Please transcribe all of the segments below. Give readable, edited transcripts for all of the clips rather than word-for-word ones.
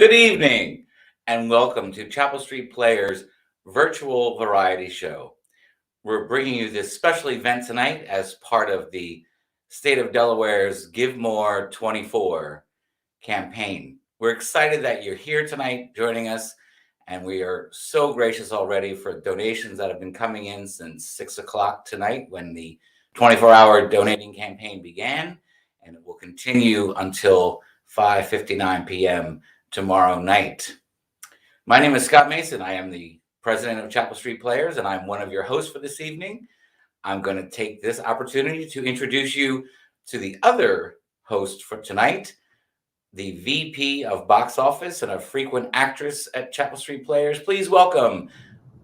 Good evening, and welcome to Chapel Street Players virtual variety show. We're bringing you this special event tonight as part of the State of Delaware's Give More 24 campaign. We're excited that you're here tonight joining us, and we are so gracious already for donations that have been coming in since 6 o'clock tonight when the 24-hour donating campaign began, and it will continue until 5:59 p.m. tomorrow night. My name is Scott Mason. I am the president of Chapel Street Players, and I'm one of your hosts for this evening. I'm going to take this opportunity to introduce you to the other host for tonight, the VP of Box Office and a frequent actress at Chapel Street Players. Please welcome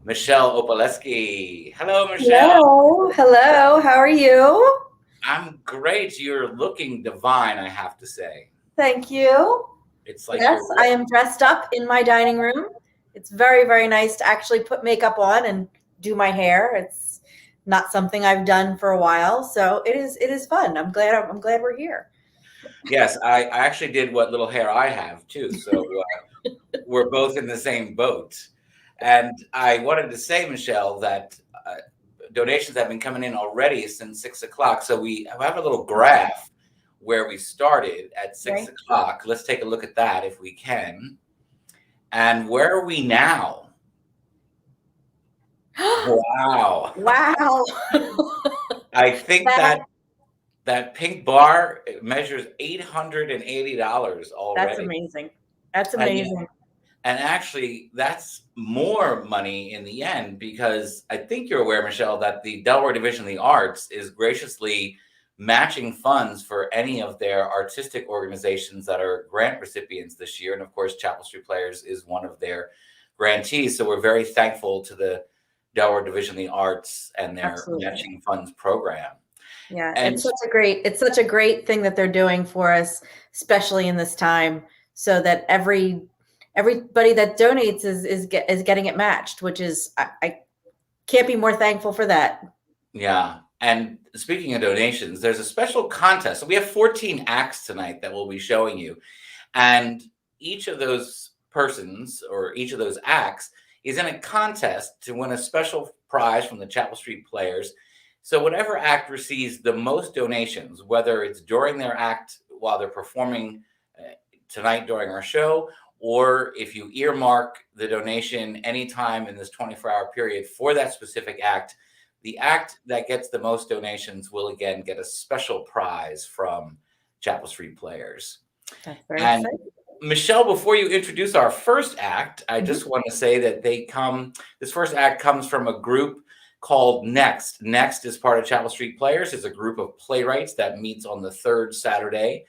Michelle Opaleski. Hello, Michelle. Hello. How are you? I'm great. You're looking divine, I have to say. Thank you. It's like yes, I am dressed up in my dining room. It's very, very nice to actually put makeup on and do my hair. It's not something I've done for a while, so it is fun. I'm glad we're here. Yes, I actually did what little hair I have too, so we're both in the same boat. And I wanted to say, Michelle, that donations have been coming in already since 6 o'clock. So we have a little graph where we started at 6 o'clock. Let's take a look at that if we can. And where are we now? Wow. Wow. I think that pink bar measures $880 already. That's amazing. That's amazing. And actually, that's more money in the end, because I think you're aware, Michelle, that the Delaware Division of the Arts is graciously matching funds for any of their artistic organizations that are grant recipients this year. And of course, Chapel Street Players is one of their grantees. So we're very thankful to the Delaware Division of the Arts and their matching funds program. Yeah, and it's such a great thing that they're doing for us, especially in this time, so that everybody that donates is getting it matched, which is I can't be more thankful for that. Yeah. And speaking of donations, there's a special contest. So we have 14 acts tonight that we'll be showing you. And each of those persons or each of those acts is in a contest to win a special prize from the Chapel Street Players. So whatever act receives the most donations, whether it's during their act while they're performing tonight during our show, or if you earmark the donation anytime in this 24-hour period for that specific act, the act that gets the most donations will again get a special prize from Chapel Street Players. That's very exciting. Michelle, before you introduce our first act, I just want to say that this first act comes from a group called Next. Next is part of Chapel Street Players. It's a group of playwrights that meets on the third Saturday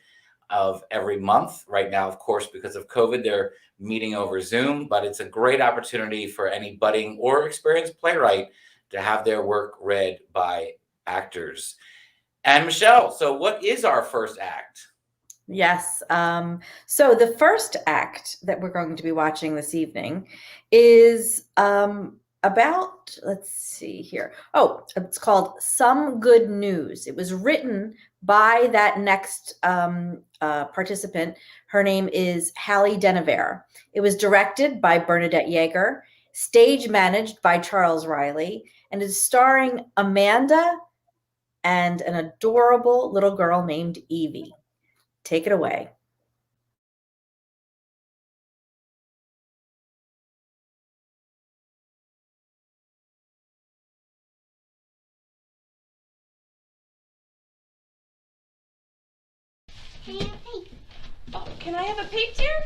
of every month. Right now, of course, because of COVID, they're meeting over Zoom, but it's a great opportunity for any budding or experienced playwright to have their work read by actors. And Michelle, so what is our first act? Yes. So the first act that we're going to be watching this evening is about, let's see here. Oh, it's called Some Good News. It was written by that next participant. Her name is Hallie Denevere. It was directed by Bernadette Yeager, stage managed by Charles Riley, and is starring Amanda and an adorable little girl named Evie. Take it away. Oh, can I have a peep, dear?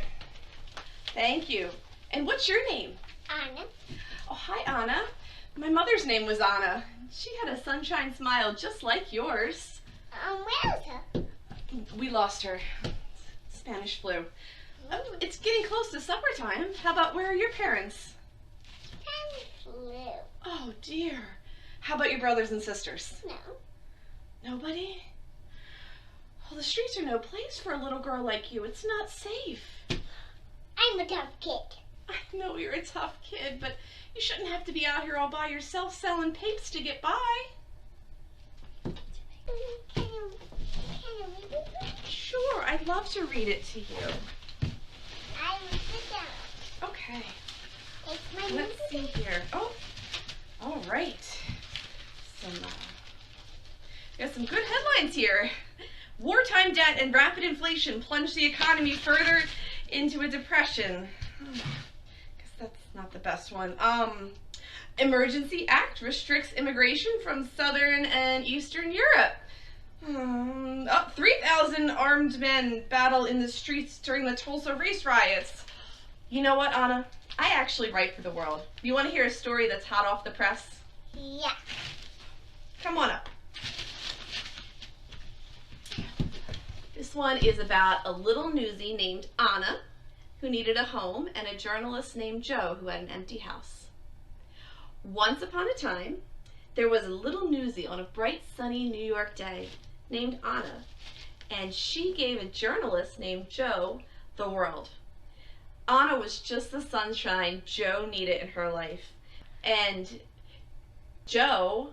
Thank you. And what's your name? Anna. Oh, hi, Anna. My mother's name was Anna. She had a sunshine smile just like yours. Where is her? We lost her. Spanish flu. Oh, it's getting close to supper time. How about where are your parents? Spanish flu. Oh, dear. How about your brothers and sisters? No. Nobody? Well, the streets are no place for a little girl like you. It's not safe. I'm a tough kid. I know you're a tough kid, but you shouldn't have to be out here all by yourself selling papes to get by. Can you read it? Sure, I'd love to read it to you. I was Okay. It's my Let's see here. Oh, all right. We got some good headlines here. Wartime debt and rapid inflation plunged the economy further into a depression. Guess that's not the best one. Emergency Act restricts immigration from Southern and Eastern Europe. 3,000 armed men battle in the streets during the Tulsa race riots. You know what, Anna? I actually write for The World. You want to hear a story that's hot off the press? Yeah. Come on up. This one is about a little newsie named Anna who needed a home and a journalist named Joe who had an empty house. Once upon a time, there was a little newsie on a bright, sunny New York day named Anna, and she gave a journalist named Joe the world. Anna was just the sunshine Joe needed in her life, and Joe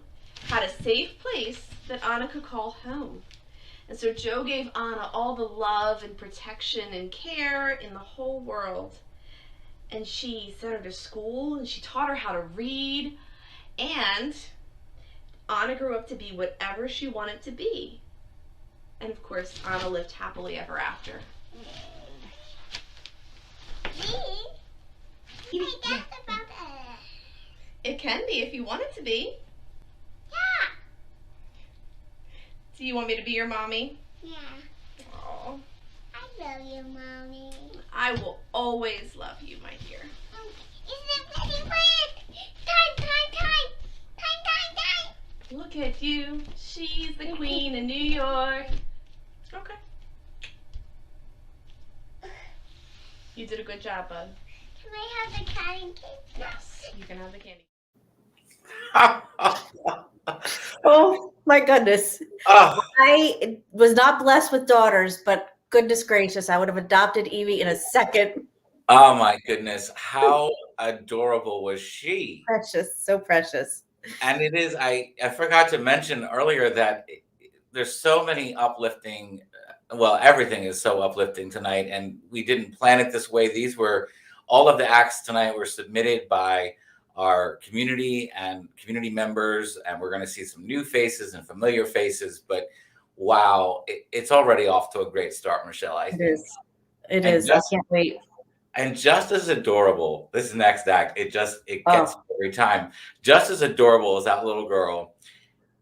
had a safe place that Anna could call home. And so Joe gave Anna all the love and protection and care in the whole world. And she sent her to school and she taught her how to read. And Anna grew up to be whatever she wanted to be. And of course, Anna lived happily ever after. Hey, that's about It can be if you want it to be. Yeah. Do you want me to be your mommy? Yeah. Oh, I love you, Mommy. I will always love you, my dear. Is it ready for it? Time. Time. Look at you. She's the queen of New York. Okay. You did a good job, bud. Can I have the cotton cake? Yes, you can have the candy. Oh my goodness. Oh, I was not blessed with daughters, but goodness gracious, I would have adopted Evie in a second. oh my goodness. How adorable was she? Precious, so precious. And it is, I forgot to mention earlier that there's so many uplifting, well, everything is so uplifting tonight, and we didn't plan it this way. These were, all of the acts tonight were submitted by our community and community members, and we're going to see some new faces and familiar faces, but wow, it's already off to a great start, Michelle, I It think. is. It And is. I just- can't wait. And just as adorable, this next act, it gets Oh. every time. Just as adorable as that little girl,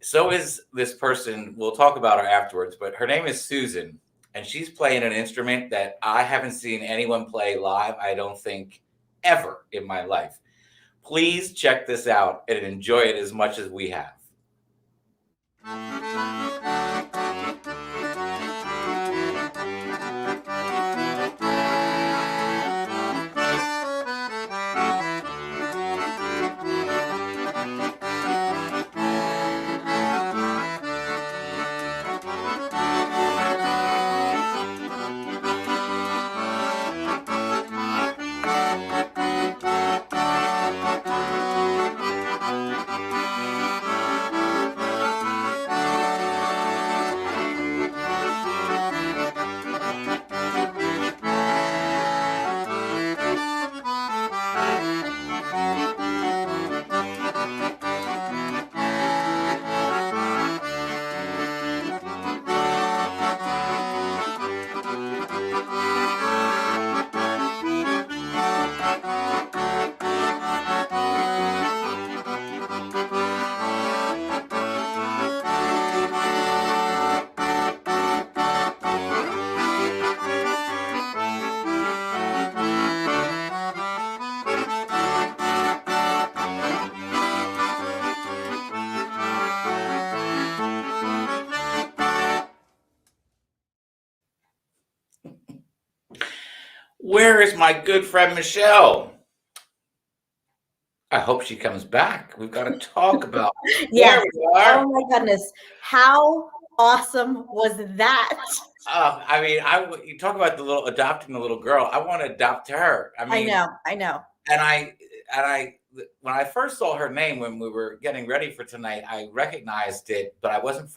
so is this person. We'll talk about her afterwards, but her name is Susan, and she's playing an instrument that I haven't seen anyone play live, I don't think, ever in my life. Please check this out and enjoy it as much as we have. Where is my good friend Michelle? I hope she comes back. We've got to talk about. Yeah. There we are. Oh my goodness. How awesome was that? I mean, you talk about adopting the little girl. I want to adopt her. I mean, I know. And I, when I first saw her name when we were getting ready for tonight, I recognized it, but I wasn't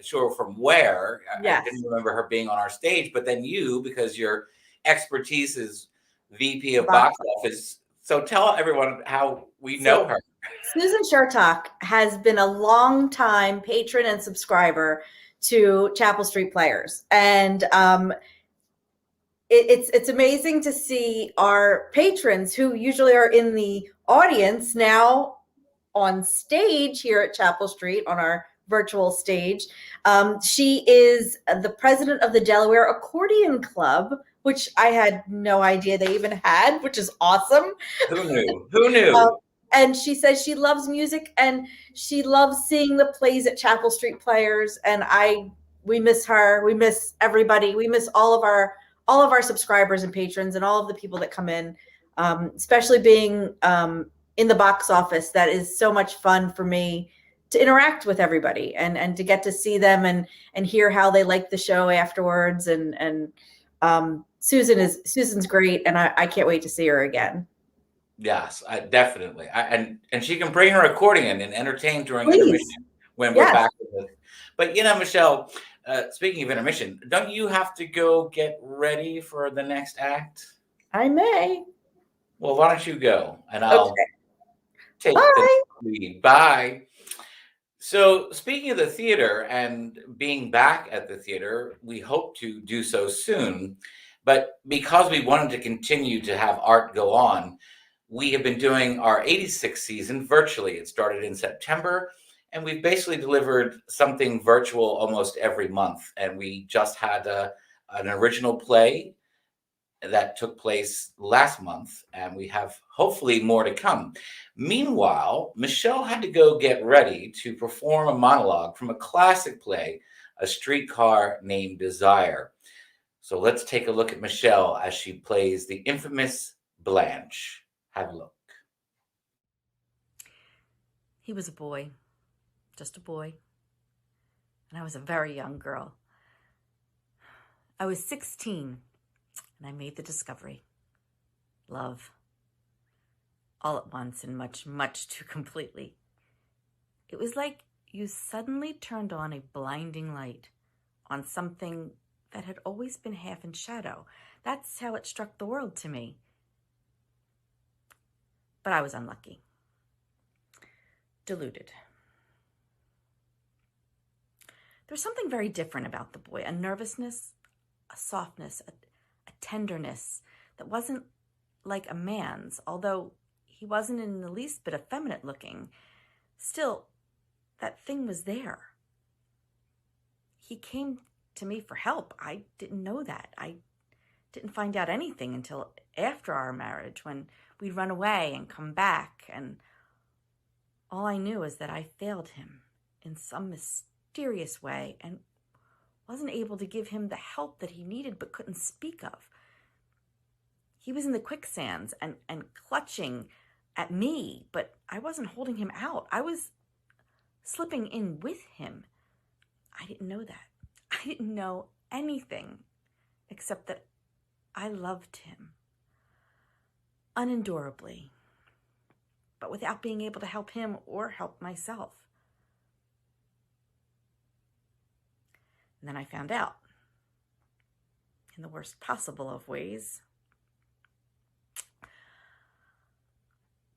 sure from where. Yes. I didn't remember her being on our stage. But then you, because your expertise is VP of Box Office, So tell everyone how we So- know her. Susan Shertock has been a long-time patron and subscriber to Chapel Street Players, and it's amazing to see our patrons who usually are in the audience now on stage here at Chapel Street on our virtual stage. She is the president of the Delaware Accordion Club, which I had no idea they even had, which is awesome. Who knew? Who knew? And she says she loves music and she loves seeing the plays at Chapel Street Players. And we miss her. We miss everybody. We miss all of our subscribers and patrons and all of the people that come in, especially being in the box office. That is so much fun for me to interact with everybody and to get to see them and hear how they like the show afterwards. And Susan's great, and I can't wait to see her again. Yes, definitely. And she can bring her accordion and entertain during Please. intermission when we're back with it. But Michelle, speaking of intermission, don't you have to go get ready for the next act? I may. Well, why don't you go and I'll take Bye. the lead. Bye. So speaking of the theater and being back at the theater, we hope to do so soon. But because we wanted to continue to have art go on, we have been doing our 86th season virtually. It started in September, and we've basically delivered something virtual almost every month. And we just had an original play that took place last month, and we have hopefully more to come. Meanwhile, Michelle had to go get ready to perform a monologue from a classic play, A Streetcar Named Desire. So let's take a look at Michelle as she plays the infamous Blanche. Have a look. He was a boy, just a boy, and I was a very young girl. I was 16, and I made the discovery. Love. All at once and much, much too completely. It was like you suddenly turned on a blinding light on something that had always been half in shadow. That's how it struck the world to me. But I was unlucky. Deluded. There was something very different about the boy, a nervousness, a softness, a tenderness that wasn't like a man's, although he wasn't in the least bit effeminate looking. Still, that thing was there. He came to me for help. I didn't know that. I didn't find out anything until after our marriage, when we'd run away and come back, and all I knew is that I failed him in some mysterious way and wasn't able to give him the help that he needed but couldn't speak of. He was in the quicksands and clutching at me, but I wasn't holding him out. I was slipping in with him. I didn't know that. I didn't know anything except that I loved him unendurably, but without being able to help him or help myself. And then I found out, in the worst possible of ways,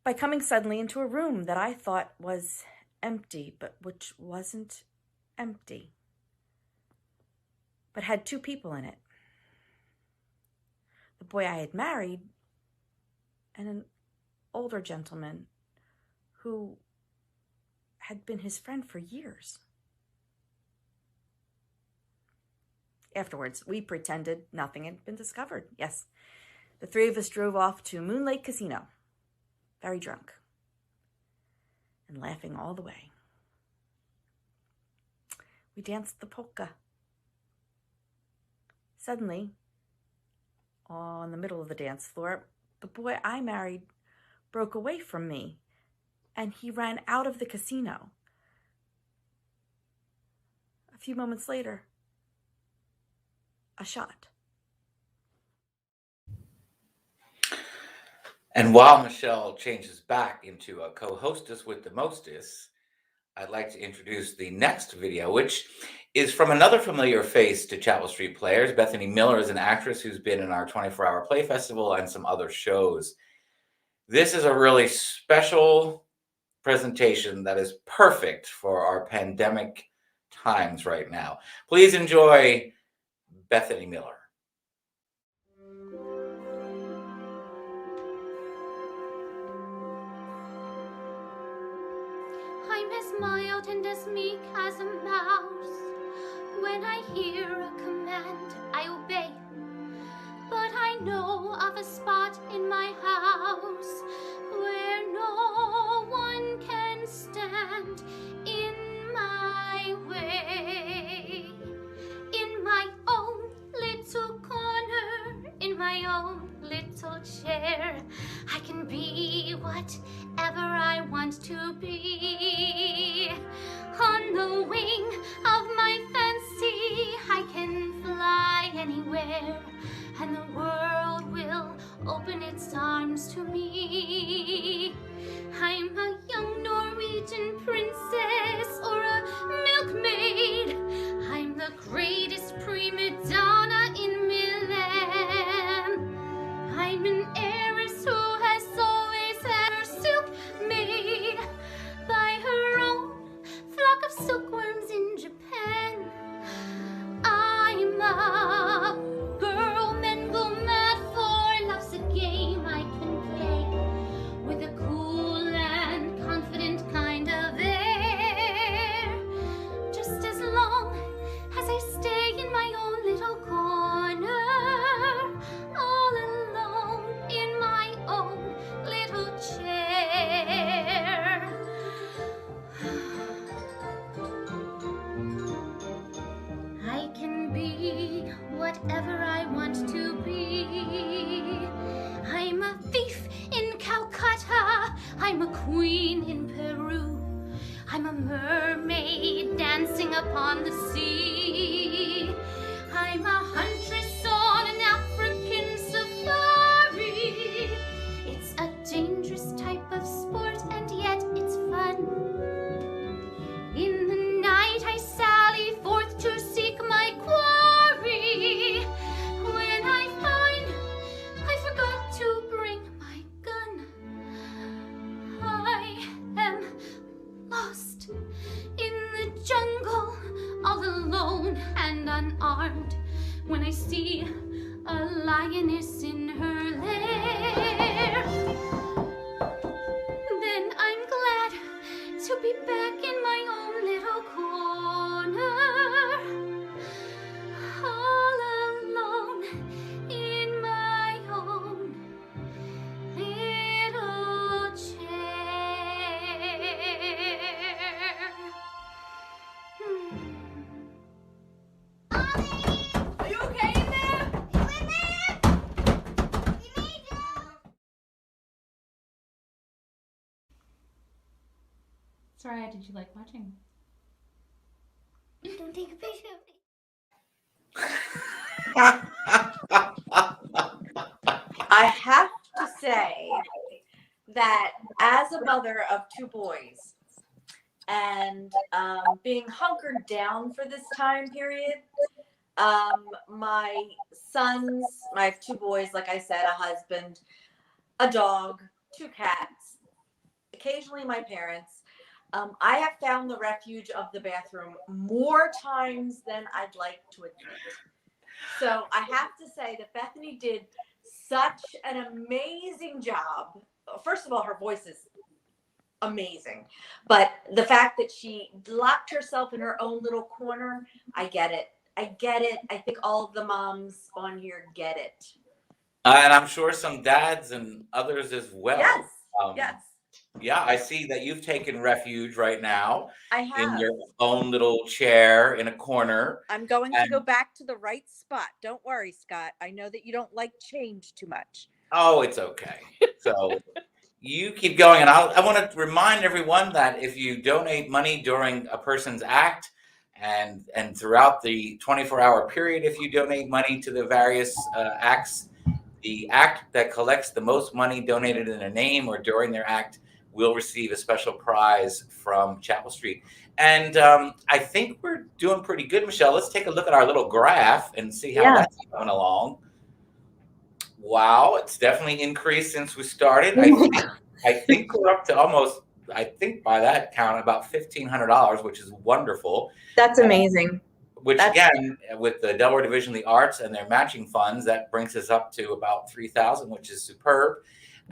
by coming suddenly into a room that I thought was empty, but which wasn't empty, but had two people in it. The boy I had married and an older gentleman who had been his friend for years. Afterwards, we pretended nothing had been discovered. Yes, the three of us drove off to Moon Lake Casino, very drunk, and laughing all the way. We danced the polka. Suddenly, on the middle of the dance floor, the boy I married broke away from me, and he ran out of the casino. A few moments later, a shot. And while Michelle changes back into a co-hostess with the mostess, I'd like to introduce the next video, which is from another familiar face to Chapel Street Players. Bethany Miller is an actress who's been in our 24-hour play festival and some other shows. This is a really special presentation that is perfect for our pandemic times right now. Please enjoy Bethany Miller. I'm as mild and as meek as a mouse. When I hear a command, I obey. But I know of a spot in my house where no one can stand in my way. In my own little corner, in my own little chair, I can be whatever I want to be. On the wing of my fancy, I can fly anywhere, and the world will open its arms to me. I'm a young Norwegian princess or a milkmaid. I'm the greatest prima donna in Milan. I'm an heiress who has always had her silk made by her own flock of silkworms in Japan. I'm a girl men go mad for. Love's a game I can play with a cool and confident kind of air. Just as long as I stay in my own little corner, all alone in my own little chair. I can be whatever I want to be. I'm a thief in Calcutta. I'm a queen in Peru. I'm a mermaid dancing upon the sea. I'm a huntress on an African safari. It's a dangerous type of sport, and yet it's fun. In the night I sally forth to seek my quarry. When I find I forgot to bring my gun, I am lost in the jungle, all alone and unarmed. When I see a lioness in her lair, then I'm glad to be back in my own little corner, all alone in my own little chair. Are you okay in there? Soraya, did you like watching? Don't take a picture of me. I have to say that as a mother of two boys and being hunkered down for this time period, my sons, I have two boys, like I said, a husband, a dog, two cats, occasionally my parents. I have found the refuge of the bathroom more times than I'd like to admit. So I have to say that Bethany did such an amazing job. First of all, her voice is amazing. But the fact that she locked herself in her own little corner, I get it. I get it. I think all of the moms on here get it. And I'm sure some dads and others as well. Yes. Yes. Yeah, I see that you've taken refuge right now I in have. your own little chair in a corner. I'm going to And- go back to the right spot. Don't worry, Scott. I know that you don't like change too much. Oh, it's okay. So you keep going. And I want to remind everyone that if you donate money during a person's act and throughout the 24-hour period, if you donate money to the various acts, the act that collects the most money donated in their name or during their act will receive a special prize from Chapel Street. And I think we're doing pretty good, Michelle. Let's take a look at our little graph and see how that's coming along. Wow, it's definitely increased since we started. I think we're up to almost, I think by that count, about $1,500, which is wonderful. That's amazing. Which That's- again, with the Delaware Division of the Arts and their matching funds, that brings us up to about 3,000, which is superb.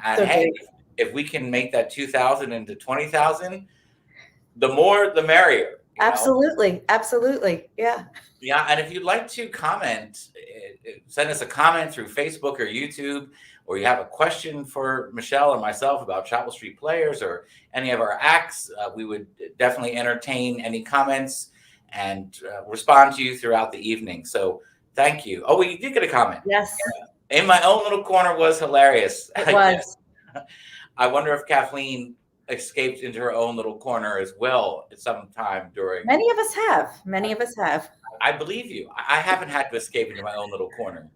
And So hey, great. if we can make that 2,000 into 20,000, the more the merrier. You know? Absolutely. Absolutely. Yeah. Yeah, and if you'd like to comment, send us a comment through Facebook or YouTube, or you have a question for Michelle or myself about Chapel Street Players or any of our acts, we would definitely entertain any comments and respond to you throughout the evening. So thank you. Oh, we did get a comment. Yes. In my own little corner was hilarious. It was. I wonder if Kathleen escaped into her own little corner as well at some time during. Many of us have. Many of us have. I believe you. I haven't had to escape into my own little corner.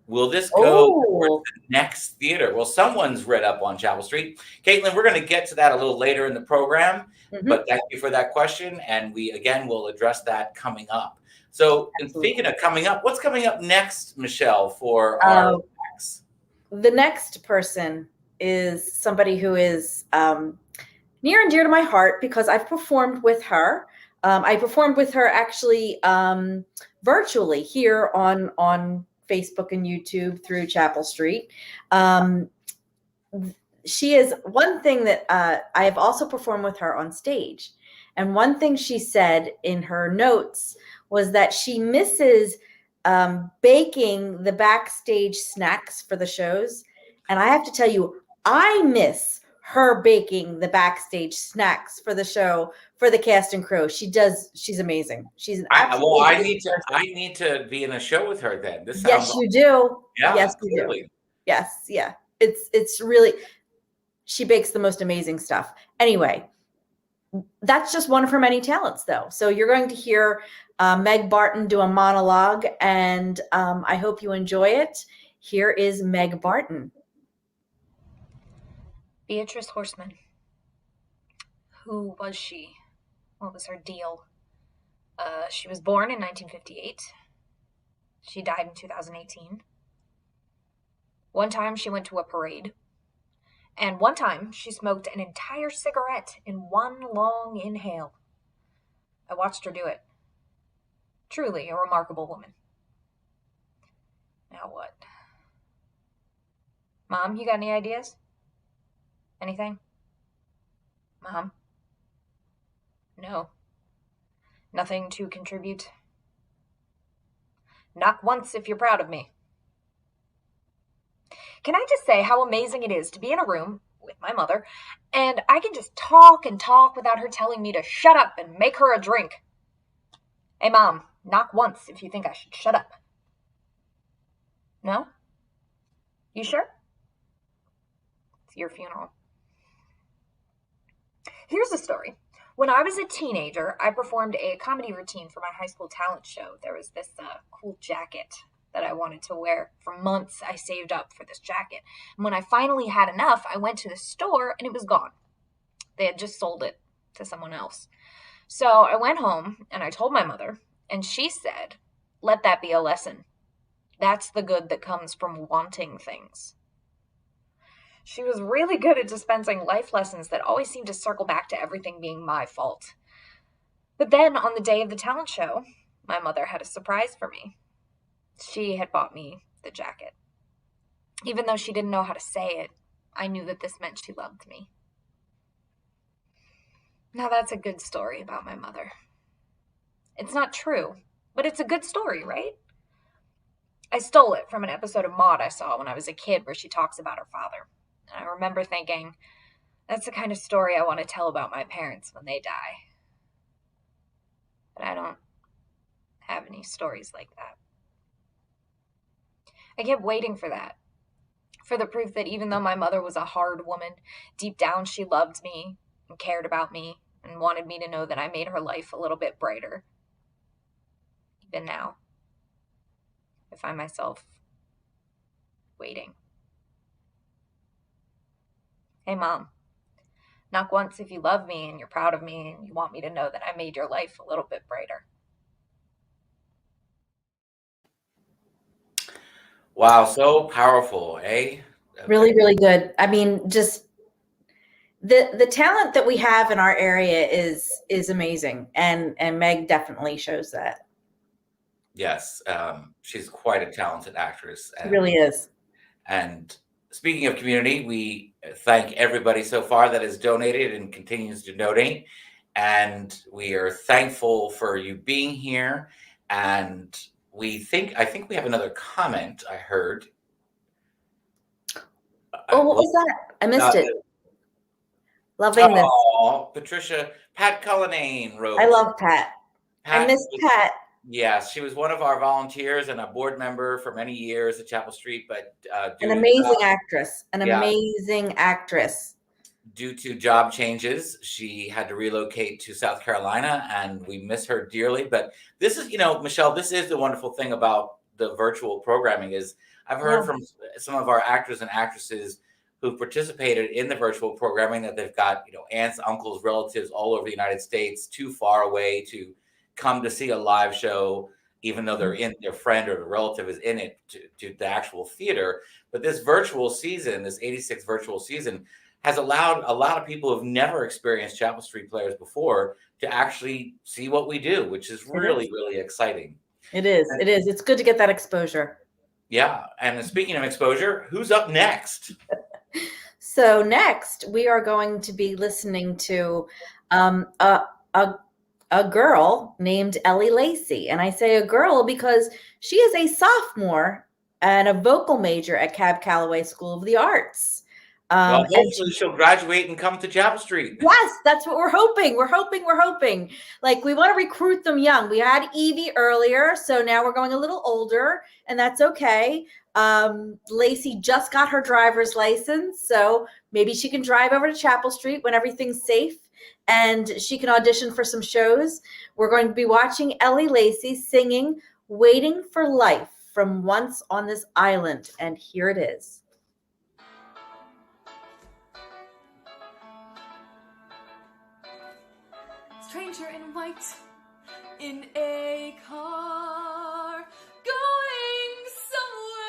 Will this go towards the next theater? Well, someone's read up on Chapel Street. Caitlin, we're going to get to that a little later in the program, but thank you for that question. And we, again, will address that coming up. So speaking of coming up, what's coming up next, Michelle, for our acts? The next person is somebody who is near and dear to my heart because I've performed with her. I performed with her actually virtually here on Facebook and YouTube through Chapel Street. She is one thing that I have also performed with her on stage. And one thing she said in her notes was that she misses baking the backstage snacks for the shows. And I have to tell you, I miss her baking the backstage snacks for the show for the cast and crew. She's amazing. She's an I need to be in a show with her then. This sounds yes, you do. Yeah, yes, you do. Yes, yeah. It's really, she bakes the most amazing stuff. Anyway, that's just one of her many talents, though. So you're going to hear Meg Barton do a monologue, and I hope you enjoy it. Here is Meg Barton. Beatrice Horseman. Who was she? What was her deal? She was born in 1958. She died in 2018. One time she went to a parade. And one time she smoked an entire cigarette in one long inhale. I watched her do it. Truly a remarkable woman. Now what? Mom, you got any ideas? Anything? Mom? No. Nothing to contribute? Knock once if you're proud of me. Can I just say how amazing it is to be in a room with my mother, and I can just talk and talk without her telling me to shut up and make her a drink. Hey, Mom, knock once if you think I should shut up. No? You sure? It's your funeral. Here's the story. When I was a teenager, I performed a comedy routine for my high school talent show. There was this cool jacket that I wanted to wear. For months, I saved up for this jacket. And when I finally had enough, I went to the store and it was gone. They had just sold it to someone else. So I went home and I told my mother, and she said, "Let that be a lesson. That's the good that comes from wanting things." She was really good at dispensing life lessons that always seemed to circle back to everything being my fault. But then on the day of the talent show, my mother had a surprise for me. She had bought me the jacket. Even though she didn't know how to say it, I knew that this meant she loved me. Now that's a good story about my mother. It's not true, but it's a good story, right? I stole it from an episode of Maude I saw when I was a kid where she talks about her father. And I remember thinking, that's the kind of story I want to tell about my parents when they die. But I don't have any stories like that. I kept waiting for that. For the proof that even though my mother was a hard woman, deep down she loved me and cared about me and wanted me to know that I made her life a little bit brighter. Even now, I find myself waiting. Hey, Mom, knock once if you love me and you're proud of me and you want me to know that I made your life a little bit brighter. Wow, so powerful, eh? Really, really good. I mean, just the talent that we have in our area is amazing, and Meg definitely shows that. Yes, she's quite a talented actress. She really is. And speaking of community, we thank everybody so far that has donated and continues to donate. And we are thankful for you being here. And I think we have another comment I heard. Oh, what was that? I missed it. Loving this. Oh, Patricia, Pat Cullinane wrote. I love Pat. I miss Pat. Yes, she was one of our volunteers and a board member for many years at Chapel Street, but an amazing actress. Amazing actress. Due to job changes, she had to relocate to South Carolina, and we miss her dearly. But this is, Michelle, this is the wonderful thing about the virtual programming is I've heard from some of our actors and actresses who participated in the virtual programming that they've got, aunts, uncles, relatives all over the United States, too far away to come to see a live show, even though their friend or relative is in it to the actual theater. But this virtual season, this 86 virtual season, has allowed a lot of people who've never experienced Chapel Street Players before to actually see what we do, which is really, really exciting. It is. It is. It's good to get that exposure. Yeah. And speaking of exposure, who's up next? So next, we are going to be listening to a girl named Ellie Lacey. And I say a girl because she is a sophomore and a vocal major at Cab Calloway School of the Arts. Well, hopefully she'll graduate and come to Chapel Street. Yes, that's what we're hoping. We're hoping. Like, we want to recruit them young. We had Evie earlier, so now we're going a little older, and that's okay. Lacey just got her driver's license, so maybe she can drive over to Chapel Street when everything's safe, and she can audition for some shows. We're going to be watching Ellie Lacey singing Waiting for Life from Once on This Island, and here it is. Stranger in white in a car going somewhere,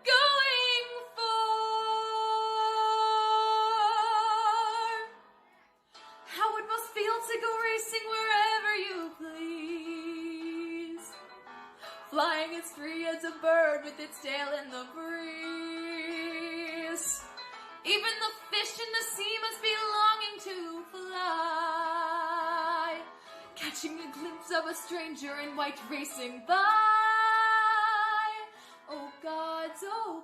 going far. How it must feel to go racing wherever you please, flying as free as a bird with its tail in the breeze. Even the fish in the sea must be longing to fly, catching a glimpse of a stranger in white racing by. Oh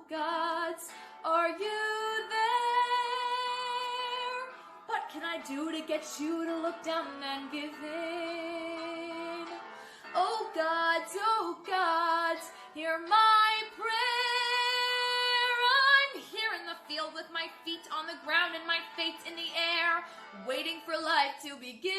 gods, are you there? What can I do to get you to look down and give in? Oh gods, hear my prayer. Field with my feet on the ground and my fate in the air, waiting for life to begin.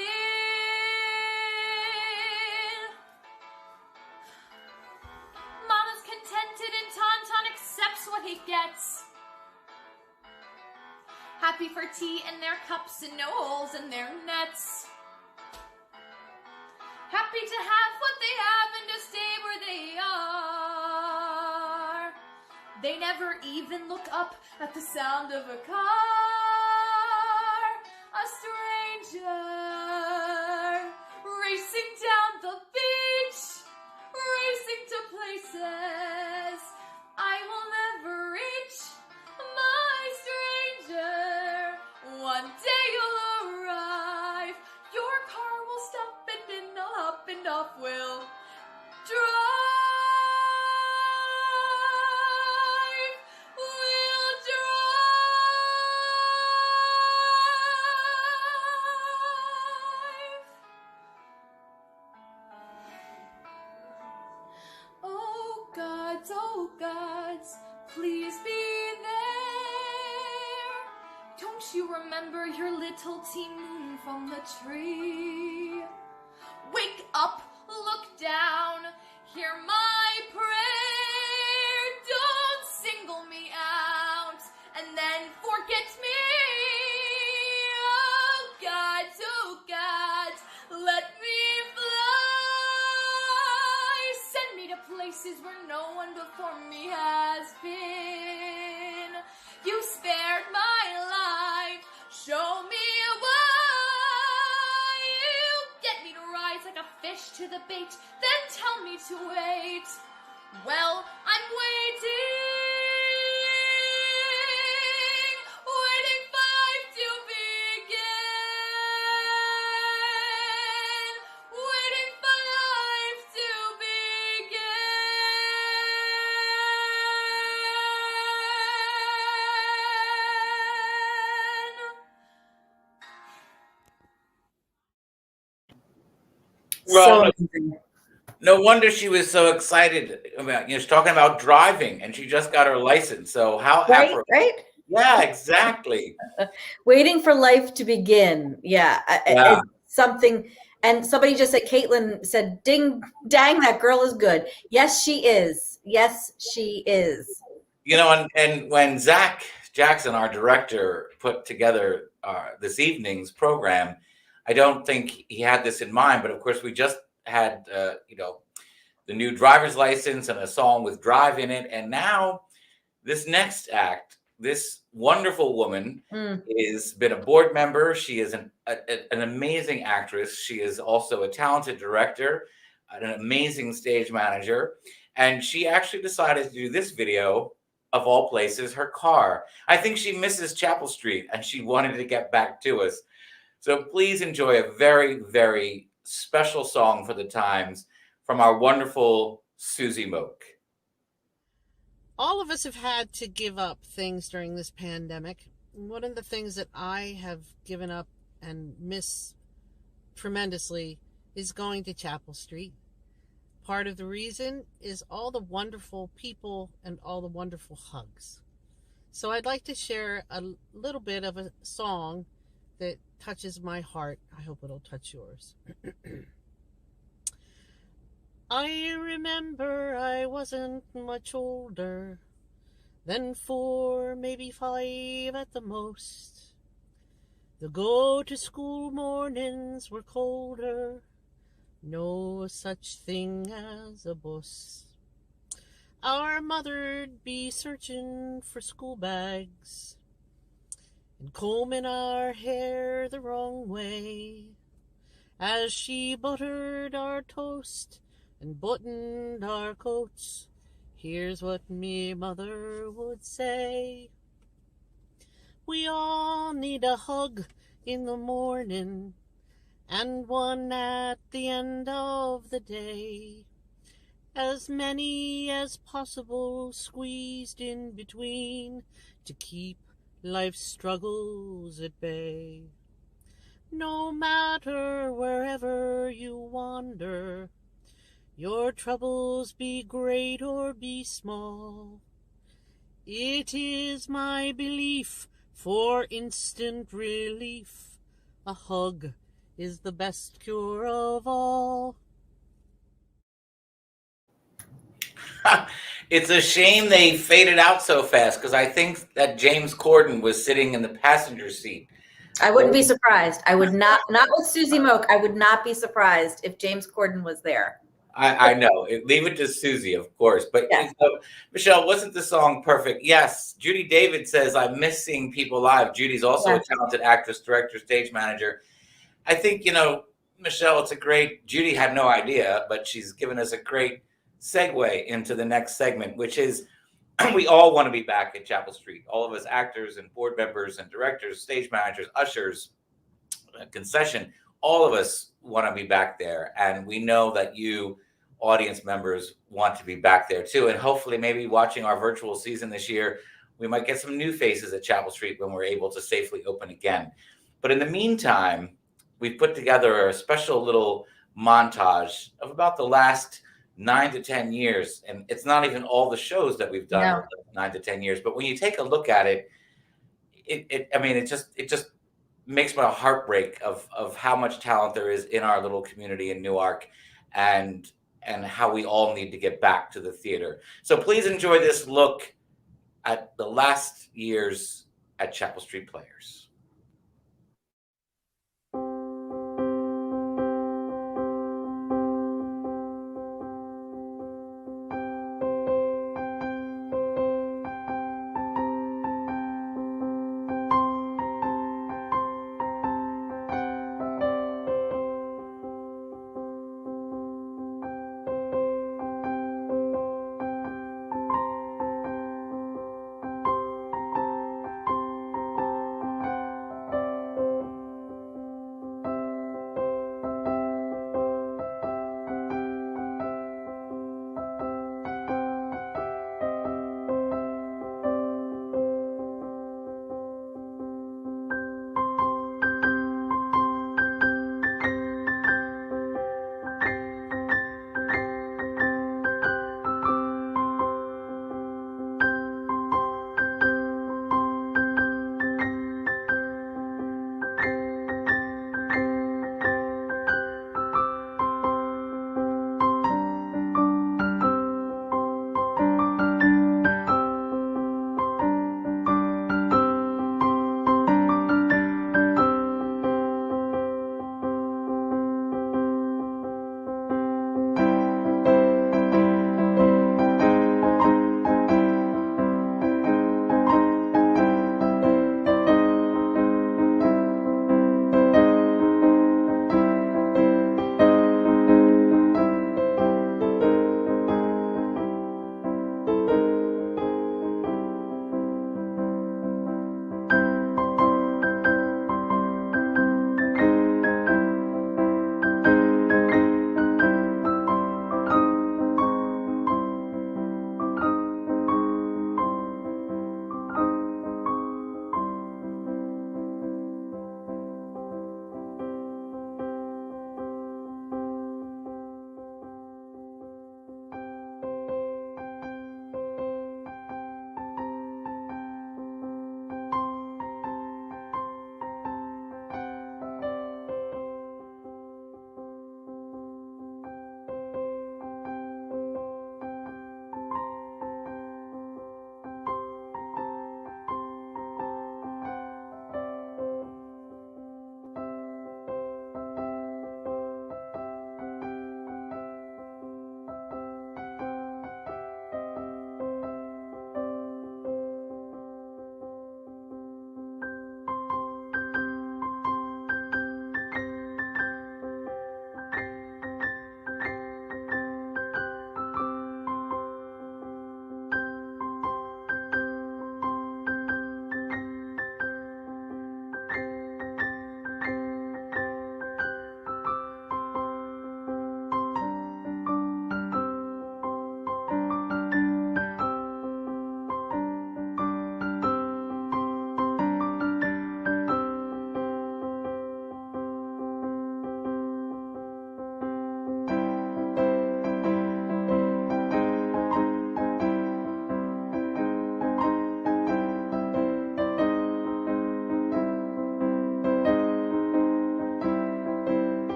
Mama's contented and Tauntaun accepts what he gets, happy for tea in their cups and no holes in their nets, happy to have what they have and to stay where they are. They never even look up at the sound of a car. A stranger racing down the beach, racing to places I will never reach. My stranger, one day you'll arrive. Your car will stop and then I'll hop and off we'll drive. Oh gods, please be there. Don't you remember your little teen moon from the tree? Wake up, look down, hear my prayer. Don't single me out and then forget me. Oh gods, let me fly fish to the bait, then tell me to wait. Well, I'm waiting for life to begin, waiting for life to begin. So Well, amazing. no wonder she was so excited about, she's talking about driving and she just got her license. So how Right, apropos. right. Yeah, exactly. Waiting for life to begin. Yeah, Yeah. it's something. And somebody just said, Caitlin said, "Ding, dang, that girl is good." Yes, she is. Yes, she is. And when Zach Jackson, our director, put together this evening's program, I don't think he had this in mind. But of course, we just had, the new driver's license and a song with drive in it. And now this next act, this wonderful woman has been a board member. She is an amazing actress. She is also a talented director, an amazing stage manager. And she actually decided to do this video, of all places, her car. I think she misses Chapel Street and she wanted to get back to us. So please enjoy a very, very special song for the times from our wonderful Susie Moak. All of us have had to give up things during this pandemic. One of the things that I have given up and miss tremendously is going to Chapel Street. Part of the reason is all the wonderful people and all the wonderful hugs. So I'd like to share a little bit of a song that touches my heart. I hope it'll touch yours. I remember I wasn't much older than 4, maybe 5 at the most. The go-to-school mornings were colder, no such thing as a bus. Our mother'd be searching for school bags and combing our hair the wrong way as she buttered our toast and buttoned our coats. Here's what me mother would say: we all need a hug in the morning and one at the end of the day, as many as possible squeezed in between to keep life's struggles at bay. No matter wherever you wander, your troubles be great or be small, it is my belief, for instant relief, a hug is the best cure of all. It's a shame they faded out so fast, because I think that James Corden was sitting in the passenger seat. I wouldn't be surprised. I would not with Susie Moak. I would not be surprised if James Corden was there. I know. Leave it to Susie, of course. But Yes. Michelle, wasn't the song perfect? Yes. Judy David says, I miss seeing people live. Judy's also a talented actress, director, stage manager. I think, Michelle, it's a great, Judy had no idea, but she's given us a great segue into the next segment, which is we all want to be back at Chapel Street. All of us actors and board members and directors, stage managers, ushers, concession, all of us want to be back there. And we know that you audience members want to be back there too. And hopefully maybe watching our virtual season this year, we might get some new faces at Chapel Street when we're able to safely open again. But in the meantime, we've put together a special little montage of about the last 9 to 10 years. And it's not even all the shows that we've done over the 9 to 10 years. But when you take a look at it, it just makes my heart break of how much talent there is in our little community in Newark, and how we all need to get back to the theater. So please enjoy this look at the last years at Chapel Street Players.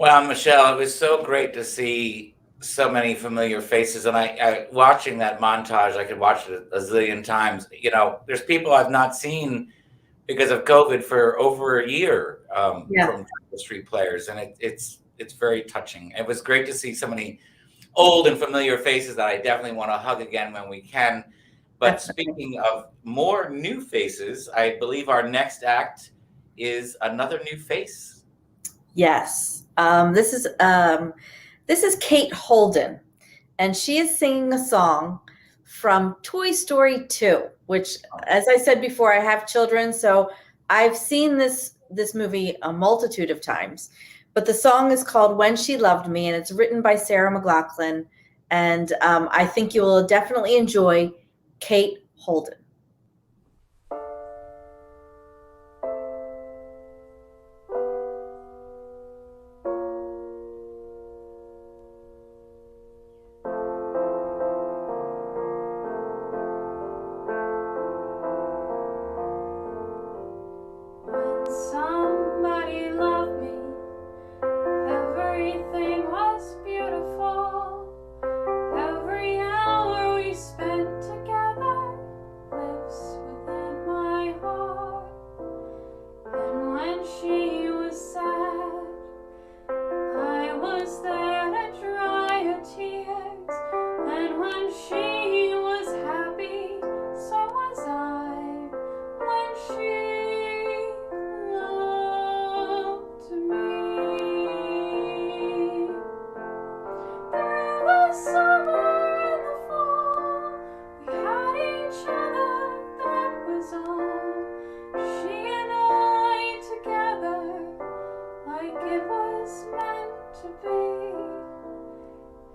Well, Michelle, it was so great to see so many familiar faces, and I watching that montage, I could watch it a zillion times. You know, there's people I've not seen because of COVID for over a year Yeah. from Chapel Street Players, and it's very touching. It was great to see so many old and familiar faces that I definitely want to hug again when we can. But Definitely. speaking of more new faces, I believe our next act is another new face. Yes. This is Kate Holden, and she is singing a song from Toy Story 2, which, as I said before, I have children, so I've seen this movie a multitude of times. But the song is called "When She Loved Me," and it's written by Sarah McLachlan. And I think you will definitely enjoy Kate Holden. When somebody loved me, everything was beautiful. Every hour we spent together lives within my heart. And when she was sad, I was there to dry her tears. And when she was happy, so was I. When she loved me. Through the summer and the fall, we had each other, that was all. She and I together, like it was meant to be.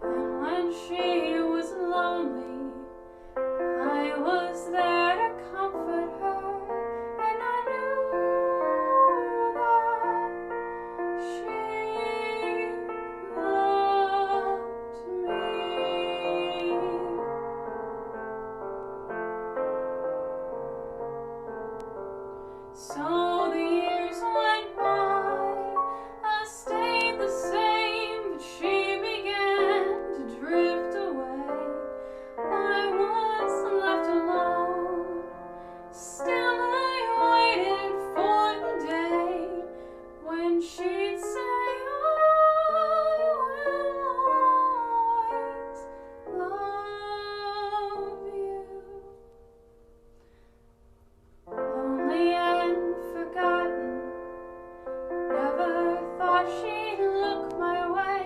And when she was lonely, I was there to comfort her, and I knew that she loved me. So the years went by, I stayed the same, but she began to drift away. I was left alone. Still I waited for the day when she'd say, I will always love you. Lonely and forgotten, never thought she'd look my way.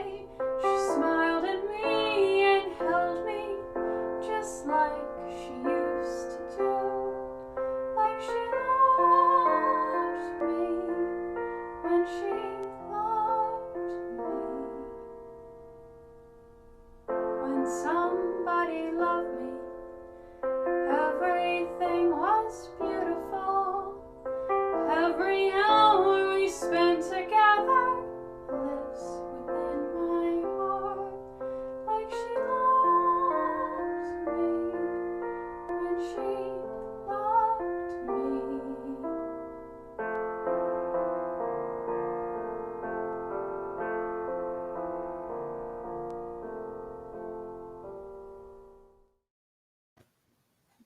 She smiled at me and held me just like she used to do. Like she loved me when she loved me. When somebody loved me, everything was beautiful. Every hour we spent together lives within my heart. Like she loved me when she loved me.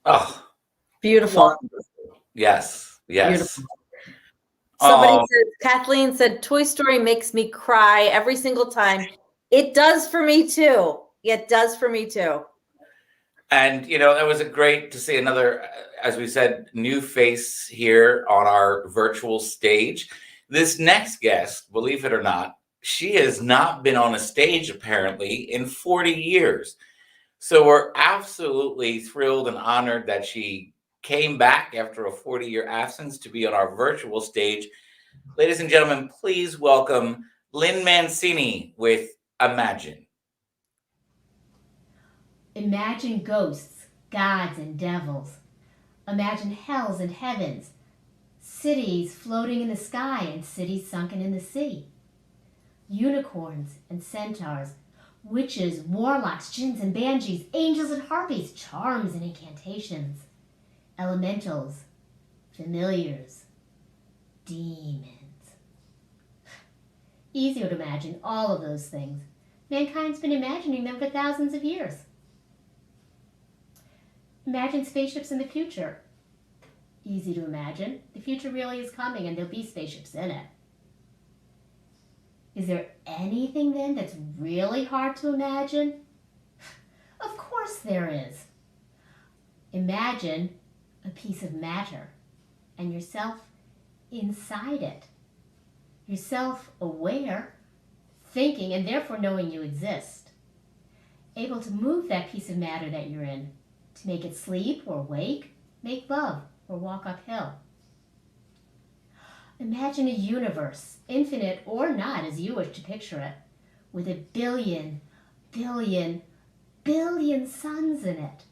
Oh, Beautiful. yes, yes. Beautiful. Somebody Oh, says, Kathleen said, Toy Story makes me cry every single time. It does for me too. It does for me too. and you know, it was a great to see another, as we said, new face here on our virtual stage. This next guest, believe it or not, she has not been on a stage apparently in 40 years. So we're absolutely thrilled and honored that she came back after a 40-year absence to be on our virtual stage. Ladies and gentlemen, please welcome Lynn Mancini with Imagine. Imagine ghosts, gods, and devils. Imagine hells and heavens, cities floating in the sky and cities sunken in the sea. Unicorns and centaurs, witches, warlocks, jinns and banshees, angels and harpies, charms and incantations, elementals, familiars, demons. Easier to imagine all of those things. Mankind's been imagining them for thousands of years. Imagine spaceships in the future. Easy to imagine. The future really is coming and there'll be spaceships in it. Is there anything then that's really hard to imagine? Of course there is. Imagine a piece of matter and yourself inside it. Yourself aware, thinking, and therefore knowing you exist. Able to move that piece of matter that you're in, to make it sleep or wake, make love or walk uphill. Imagine a universe, infinite or not as you wish to picture it, with a billion suns in it.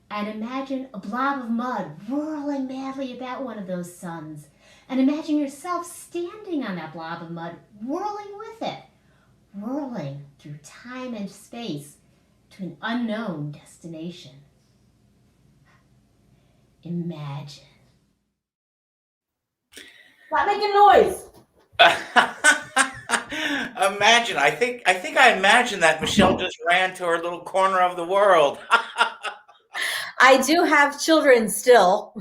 And imagine a blob of mud whirling madly about one of those suns. And imagine yourself standing on that blob of mud, whirling with it, whirling through time and space to an unknown destination. Imagine. Stop making noise. Imagine. I think I imagine that Michelle just ran to her little corner of the world. I do have children still.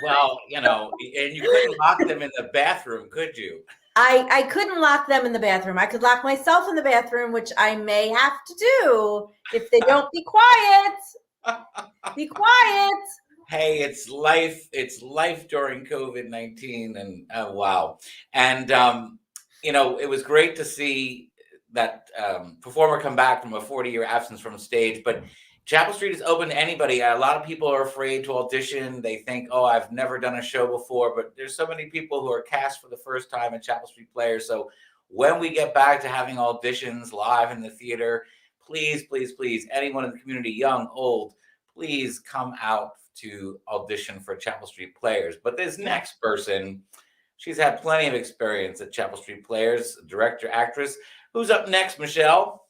Well, and you couldn't lock them in the bathroom, could you? I couldn't lock them in the bathroom. I could lock myself in the bathroom, which I may have to do if they don't be quiet. Be quiet. Hey, it's life. It's life during COVID-19, and wow. And it was great to see that performer come back from a 40-year absence from stage. But Chapel Street is open to anybody. A lot of people are afraid to audition. They think, oh, I've never done a show before. But there's so many people who are cast for the first time at Chapel Street Players. So when we get back to having auditions live in the theater, please, please, please, anyone in the community, young, old, please come out to audition for Chapel Street Players. But this next person, she's had plenty of experience at Chapel Street Players, director, actress. Who's up next, Michelle?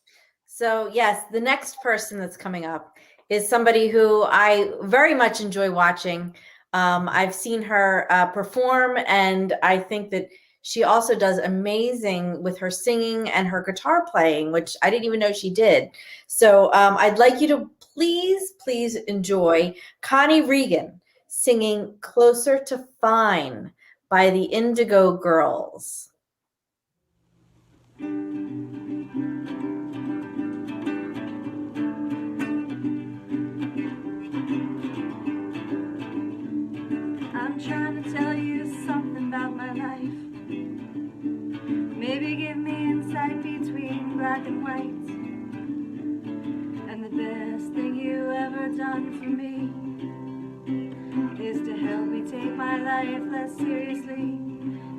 So yes, the next person that's coming up is somebody who I very much enjoy watching. I've seen her perform, and I think that she also does amazing with her singing and her guitar playing, which I didn't even know she did. So I'd like you to please enjoy Connie Regan singing Closer to Fine by the Indigo Girls. I'm trying to tell you something about my life. Maybe give me insight between black and white. And the best thing you ever done for me is to help me take my life less seriously.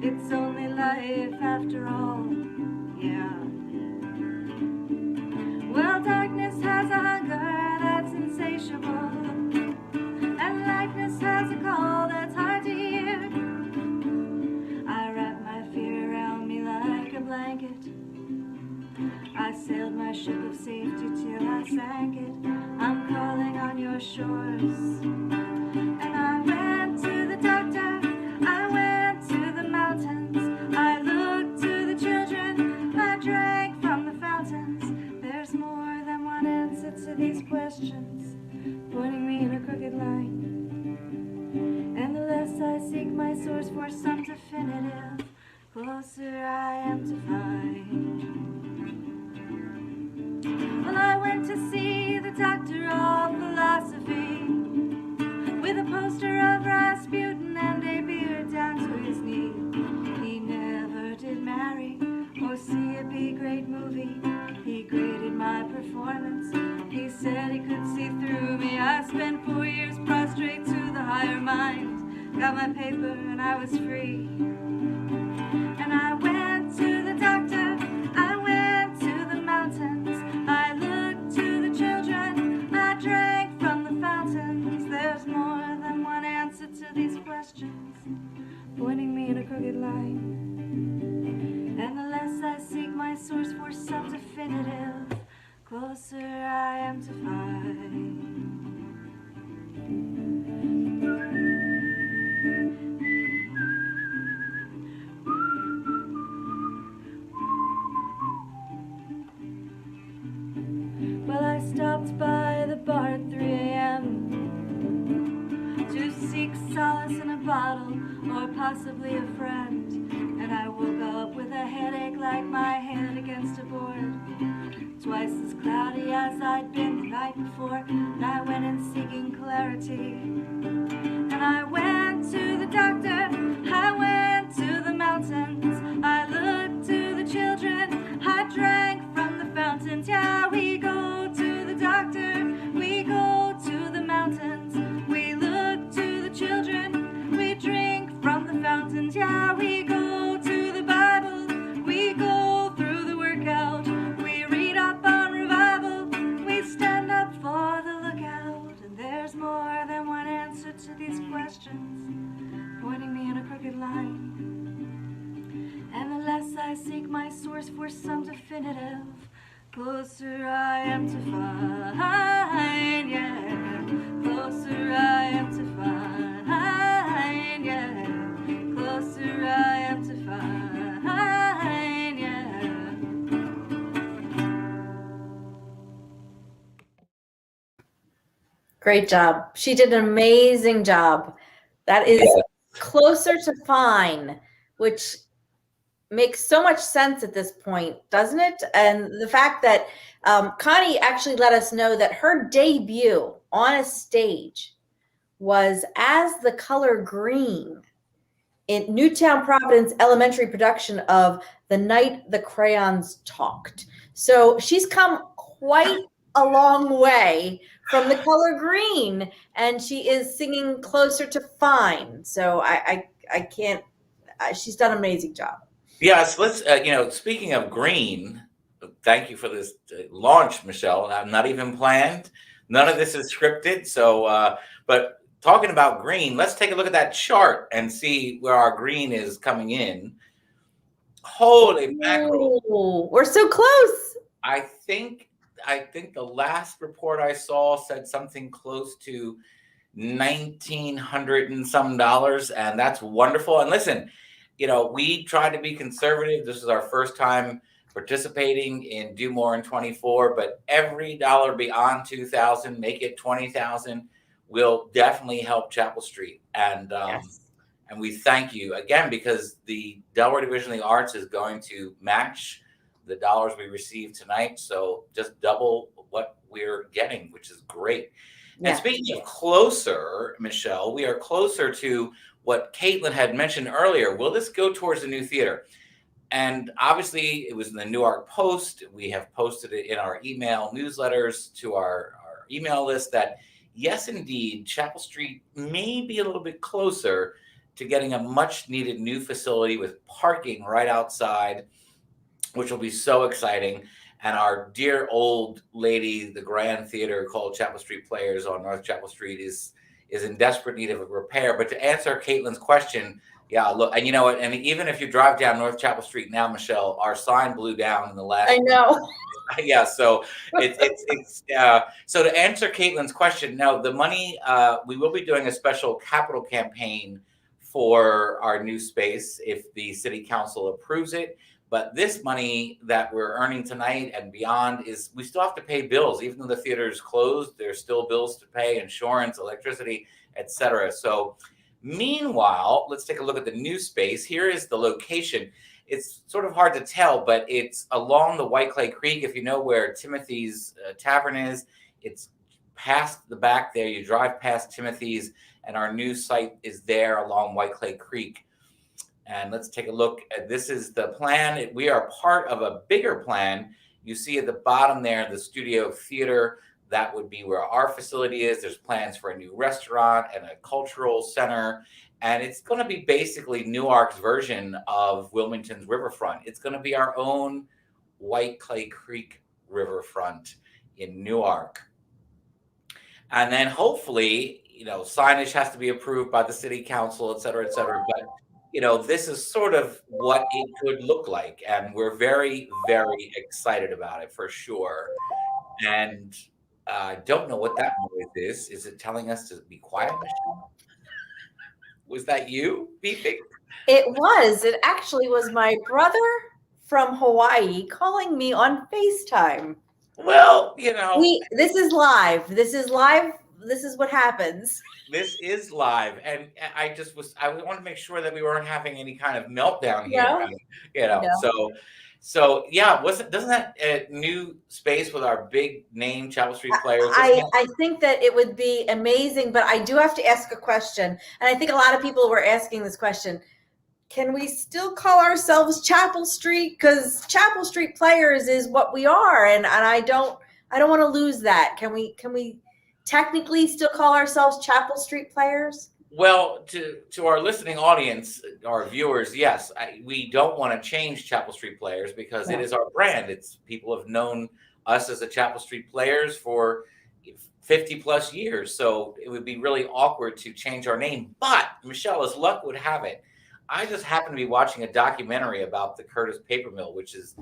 It's only life after all, yeah. Well, darkness has a hunger that's insatiable, and likeness has a call that's hard to hear. I wrap my fear around me like a blanket. I sailed my ship of safety till I sank it. I'm calling on your shores. And I went to the doctor, I went to the mountains, I looked to the children, I drank from the fountains. There's more than one answer to these questions, pointing me in a crooked line. And the less I seek my source for some definitive, closer I am to find. Well, I went to see the doctor of philosophy, with a poster of Rasputin and a beard down to his knee. He never did marry or see a B-grade movie. He graded my performance. He said he could see through me. I spent 4 years prostrate to the higher mind. Got my paper and I was free. And I went to the doctor, I went to the mountains, I looked to the children, I drank from the fountains. There's more than one answer to these questions, pointing me in a crooked line. And the less I seek my source for some definitive, closer I am to find. solace in a bottle, or possibly a friend. And I woke up with a headache like my head against a board, twice as cloudy as I'd been the night before. And I went in seeking clarity, and I went to the doctor, I went to the mountains, I looked to the children, I drank from the fountains. Yeah, we go to the doctor, we go to the mountains, we look to the children, we drink from the fountains. Yeah, we go to the Bible, we go through the workout, we read up on revival, we stand up for the lookout. And there's more than one answer to these questions, pointing me in a crooked line. And the less I seek my source for some definitive, closer I am to find, yeah. Closer I am to find, yeah. Closer I am to find, yeah. Great job. She did an amazing job. That is Closer to Fine, which makes so much sense at this point, doesn't it? And the fact that Connie actually let us know that her debut on a stage was as the color green in Newtown Providence Elementary production of The Night the Crayons Talked. So she's come quite a long way from the color green, and she is singing Closer to Fine. So I can't, she's done an amazing job. Yes, let's, speaking of green, thank you for this launch, Michelle. Not even planned. None of this is scripted. So, but talking about green, let's take a look at that chart and see where our green is coming in. Holy mackerel. Ooh, we're so close. I think the last report I saw said something close to $1,900 and some dollars, and that's wonderful. And listen, we try to be conservative. This is our first time participating in Do More in 24, but every dollar beyond 2,000, make it 20,000, will definitely help Chapel Street. And and we thank you again, because the Delaware Division of the Arts is going to match the dollars we received tonight. So just double what we're getting, which is great. Yeah. And speaking of closer, Michelle, we are closer to what Caitlin had mentioned earlier. Will this go towards the new theater? And obviously it was in the Newark Post. We have posted it in our email newsletters to our email list that yes, indeed, Chapel Street may be a little bit closer to getting a much needed new facility with parking right outside, which will be so exciting. And our dear old lady, the Grand Theater called Chapel Street Players on North Chapel Street is in desperate need of a repair. But to answer Caitlin's question, yeah, look, and you know what? And even if you drive down North Chapel Street now, Michelle, our sign blew down in the last. I know. Yeah, so it's so to answer Caitlin's question, no, the money, we will be doing a special capital campaign for our new space if the city council approves it. But this money that we're earning tonight and beyond is, we still have to pay bills. Even though the theater is closed, there's still bills to pay, insurance, electricity, etc. So meanwhile, let's take a look at the new space. Here is the location. It's sort of hard to tell, but it's along the White Clay Creek. If you know where Timothy's Tavern is, it's past the back there. You drive past Timothy's, and our new site is there along White Clay Creek. And let's take a look at, this is the plan. We are part of a bigger plan. You see at the bottom there, the studio theater, that would be where our facility is. There's plans for a new restaurant and a cultural center. And it's going to be basically Newark's version of Wilmington's riverfront. It's going to be our own White Clay Creek riverfront in Newark. And then hopefully, signage has to be approved by the city council, et cetera, et cetera. But this is sort of what it could look like. And we're very, very excited about it for sure. And I don't know what that noise is. Is it telling us to be quiet, Michelle? Was that you beeping? It was. It actually was my brother from Hawaii calling me on FaceTime. Well, this is live. This is live this is what happens. This is live, and I wanted to make sure that we weren't having any kind of meltdown here. No. No. So yeah, doesn't that new space with our big name Chapel Street Players? I think that it would be amazing, but I do have to ask a question, and I think a lot of people were asking this question. Can we still call ourselves Chapel Street? Because Chapel Street Players is what we are, and I don't want to lose that. Can we technically still call ourselves Chapel Street Players? Well, to our listening audience, our viewers, yes, we don't want to change Chapel Street Players because it is our brand. It's people have known us as the Chapel Street Players for 50 plus years, so it would be really awkward to change our name. But Michelle, as luck would have it, I just happened to be watching a documentary about the Curtis Paper Mill, which is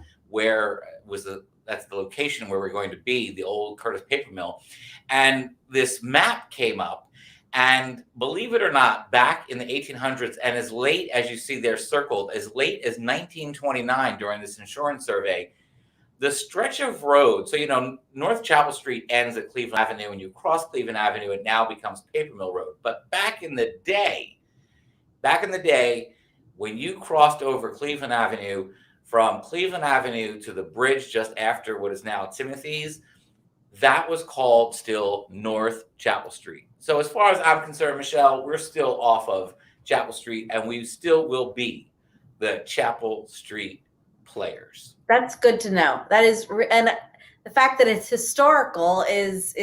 that's the location where we're going to be, the old Curtis Paper Mill, and this map came up. And believe it or not, back in the 1800s, and as late as you see there circled, as late as 1929 during this insurance survey, the stretch of road, so North Chapel Street ends at Cleveland Avenue, and you cross Cleveland Avenue, it now becomes Paper Mill Road. But back in the day, when you crossed over Cleveland Avenue, from Cleveland Avenue to the bridge just after what is now Timothy's, that was called still North Chapel Street. So as far as I'm concerned, Michelle, we're still off of Chapel Street, and we still will be the Chapel Street Players. That's good to know. That is, and the fact that it's historical is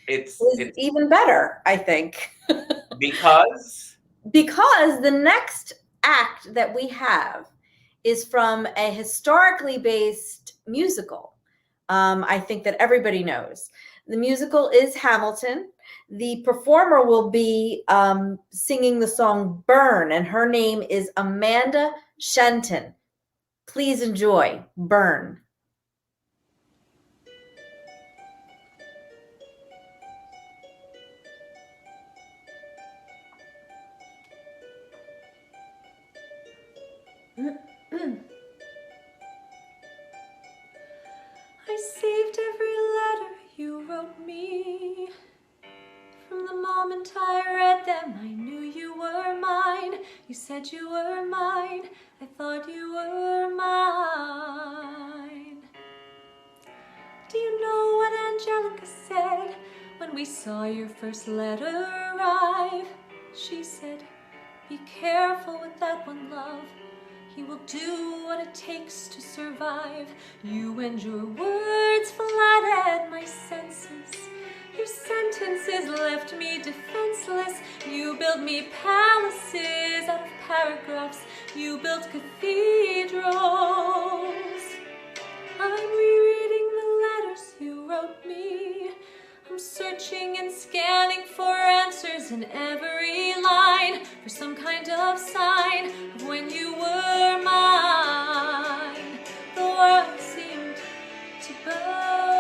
even better, I think. Because the next act that we have is from a historically based musical. I think that everybody knows. The musical is Hamilton. The performer will be singing the song Burn, and her name is Amanda Shenton. Please enjoy Burn. I saved every letter you wrote me. From the moment I read them, I knew you were mine. You said you were mine. I thought you were mine. Do you know what Angelica said when we saw your first letter arrive? She said, "Be careful with that one, love. He will do what it takes to survive." You and your words flooded my senses. Your sentences left me defenseless. You built me palaces out of paragraphs. You built cathedrals. I'm rereading the letters you wrote me. I'm searching and scanning for answers in every line, for some kind of sign of when you were mine. The world seemed to burn.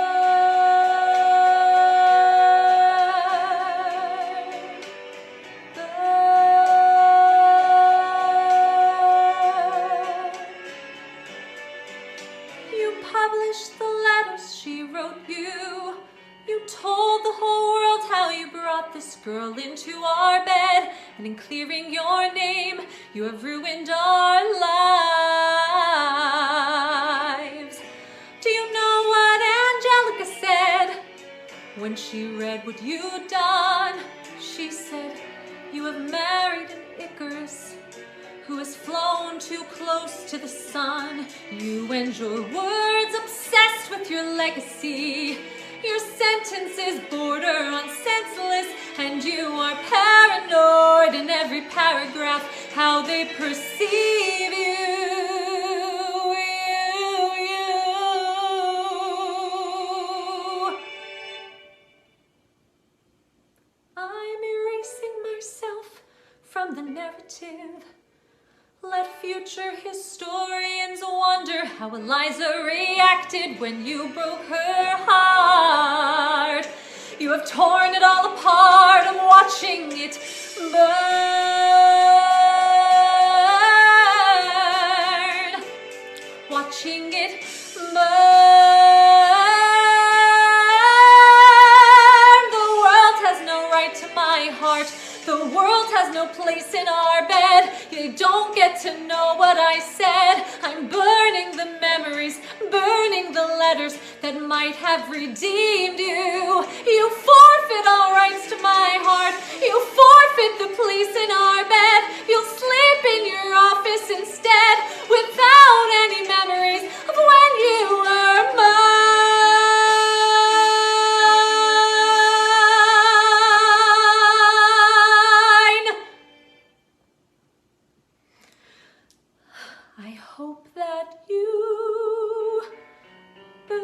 You published the letters she wrote you. You told the whole world how you brought this girl into our bed, and in clearing your name, you have ruined our lives. Do you know what Angelica said when she read what you'd done? She said, "You have married an Icarus who has flown too close to the sun. You and your words obsessed with your legacy. Your sentences border on senseless, and you are paranoid in every paragraph how they perceive you. I'm erasing myself from the narrative. Let future historians wonder how Eliza reacted when you broke her heart. You have torn it all apart. I'm watching it burn. Watching it burn. The world has no no place in our bed. You don't get to know what I said. I'm burning the memories, burning the letters that might have redeemed you. You forfeit all rights to my heart. You forfeit the place in our bed. You'll sleep in your office instead without any memories of when you were mine. I hope that you burn.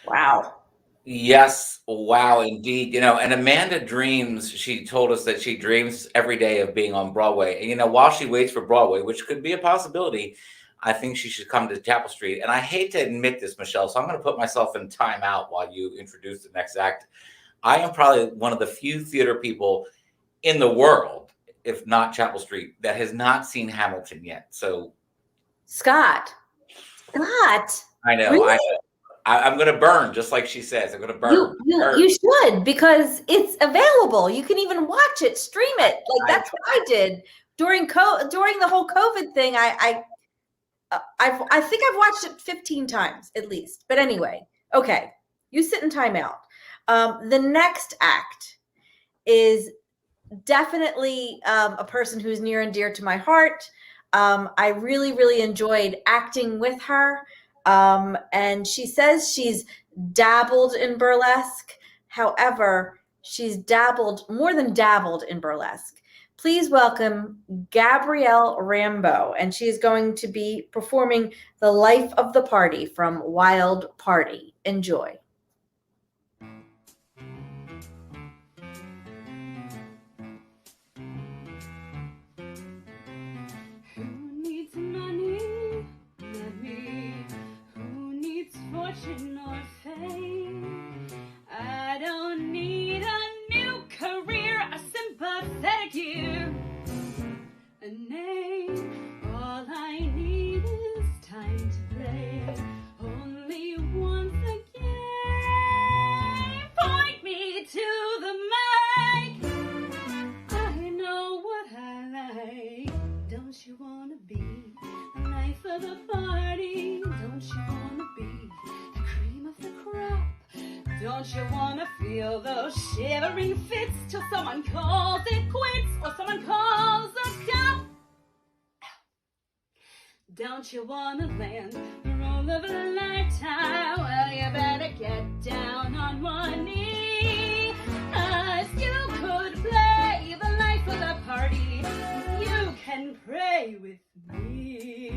Wow. Yes, wow, indeed. And Amanda dreams, she told us that she dreams every day of being on Broadway. And, while she waits for Broadway, which could be a possibility, I think she should come to Chapel Street. And I hate to admit this, Michelle, so I'm going to put myself in timeout while you introduce the next act. I am probably one of the few theater people in the world, if not Chapel Street, that has not seen Hamilton yet. So, Scott. I know. Really? I'm going to burn, just like she says. I'm going to burn. You should, because it's available. You can even watch it, stream it. Like that's what I did during the whole COVID thing. I think I've watched it 15 times at least. But anyway, okay, you sit in timeout. The next act is definitely a person who's near and dear to my heart. I really, really enjoyed acting with her. And she says she's dabbled in burlesque. However, she's more than dabbled in burlesque. Please welcome Gabrielle Rambo. And she's going to be performing The Life of the Party from Wild Party. Enjoy. Fortune or fame. I don't need a new career, a sympathetic ear, a name. All I need is time to play. Only once again, point me to the mic. I know what I like. Don't you wanna be the life of the party? Don't you wanna be the crop? Don't you wanna feel those shivering fits till someone calls it quits or someone calls a stop? Don't you wanna land the role of a lifetime? Well, you better get down on one knee, 'cause you could play the life of the party. You can pray with me.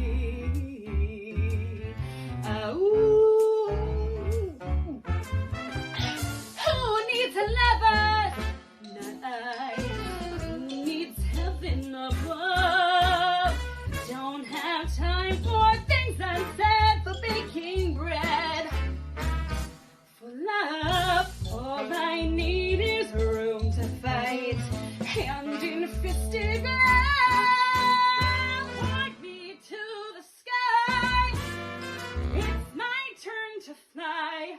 Who needs a lover? Not I. Who needs heaven above? Don't have time for things unsaid, for baking bread, for love. All I need is room to fight, hand in fisted love. Point me to the sky. It's my turn to fly.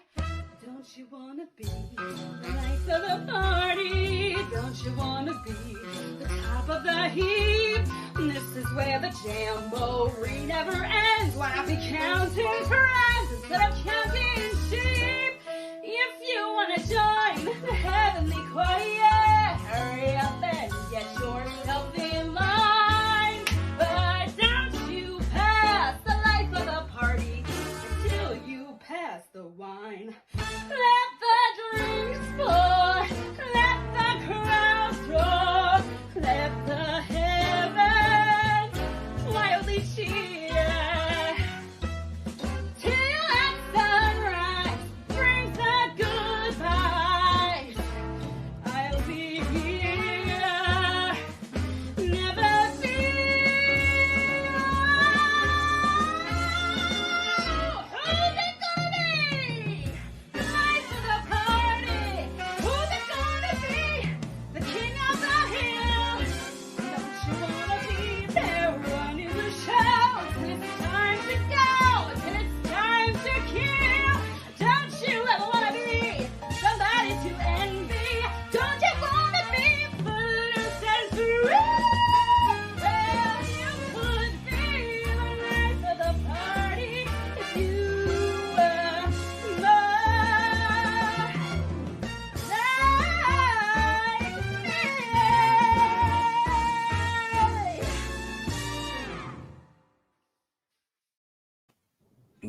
Don't you wanna be the life of the party? Don't you wanna be the top of the heap? This is where the jamboree never ends. Why be counting friends instead of counting sheep? If you wanna join the heavenly choir, hurry up and get yourself in line. But don't you pass the life of the party until you pass the wine. Let the drinks pour, let the crowds roar, let the heavens wildly cheer, till at the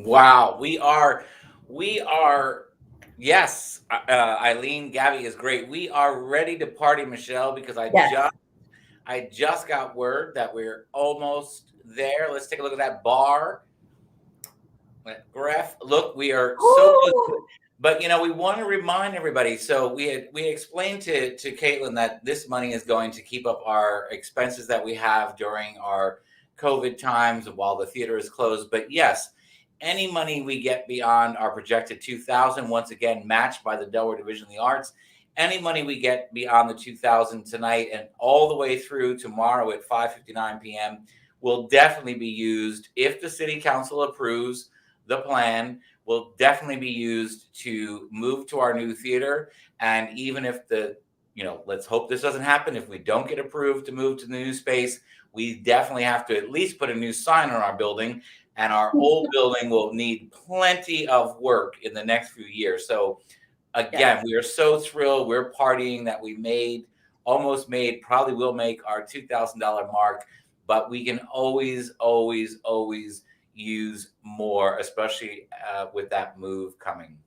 Wow, we are, yes, Eileen, Gabby is great. We are ready to party, Michelle, because Yes. I just got word that we're almost there. Let's take a look at that bar. Graph, look, we are so close. But we want to remind everybody. So we explained to Caitlin that this money is going to keep up our expenses that we have during our COVID times while the theater is closed. But yes, any money we get beyond our projected 2,000, once again matched by the Delaware Division of the Arts. Any money we get beyond the 2,000 tonight and all the way through tomorrow at 5:59 p.m. will definitely be used if the city council approves the plan. Will definitely be used to move to our new theater. And even if let's hope this doesn't happen. If we don't get approved to move to the new space, we definitely have to at least put a new sign on our building. And our old building will need plenty of work in the next few years. So again, we are so thrilled. We're partying that we almost made, probably will make our $2,000 mark, but we can always, always, always use more, especially with that move coming.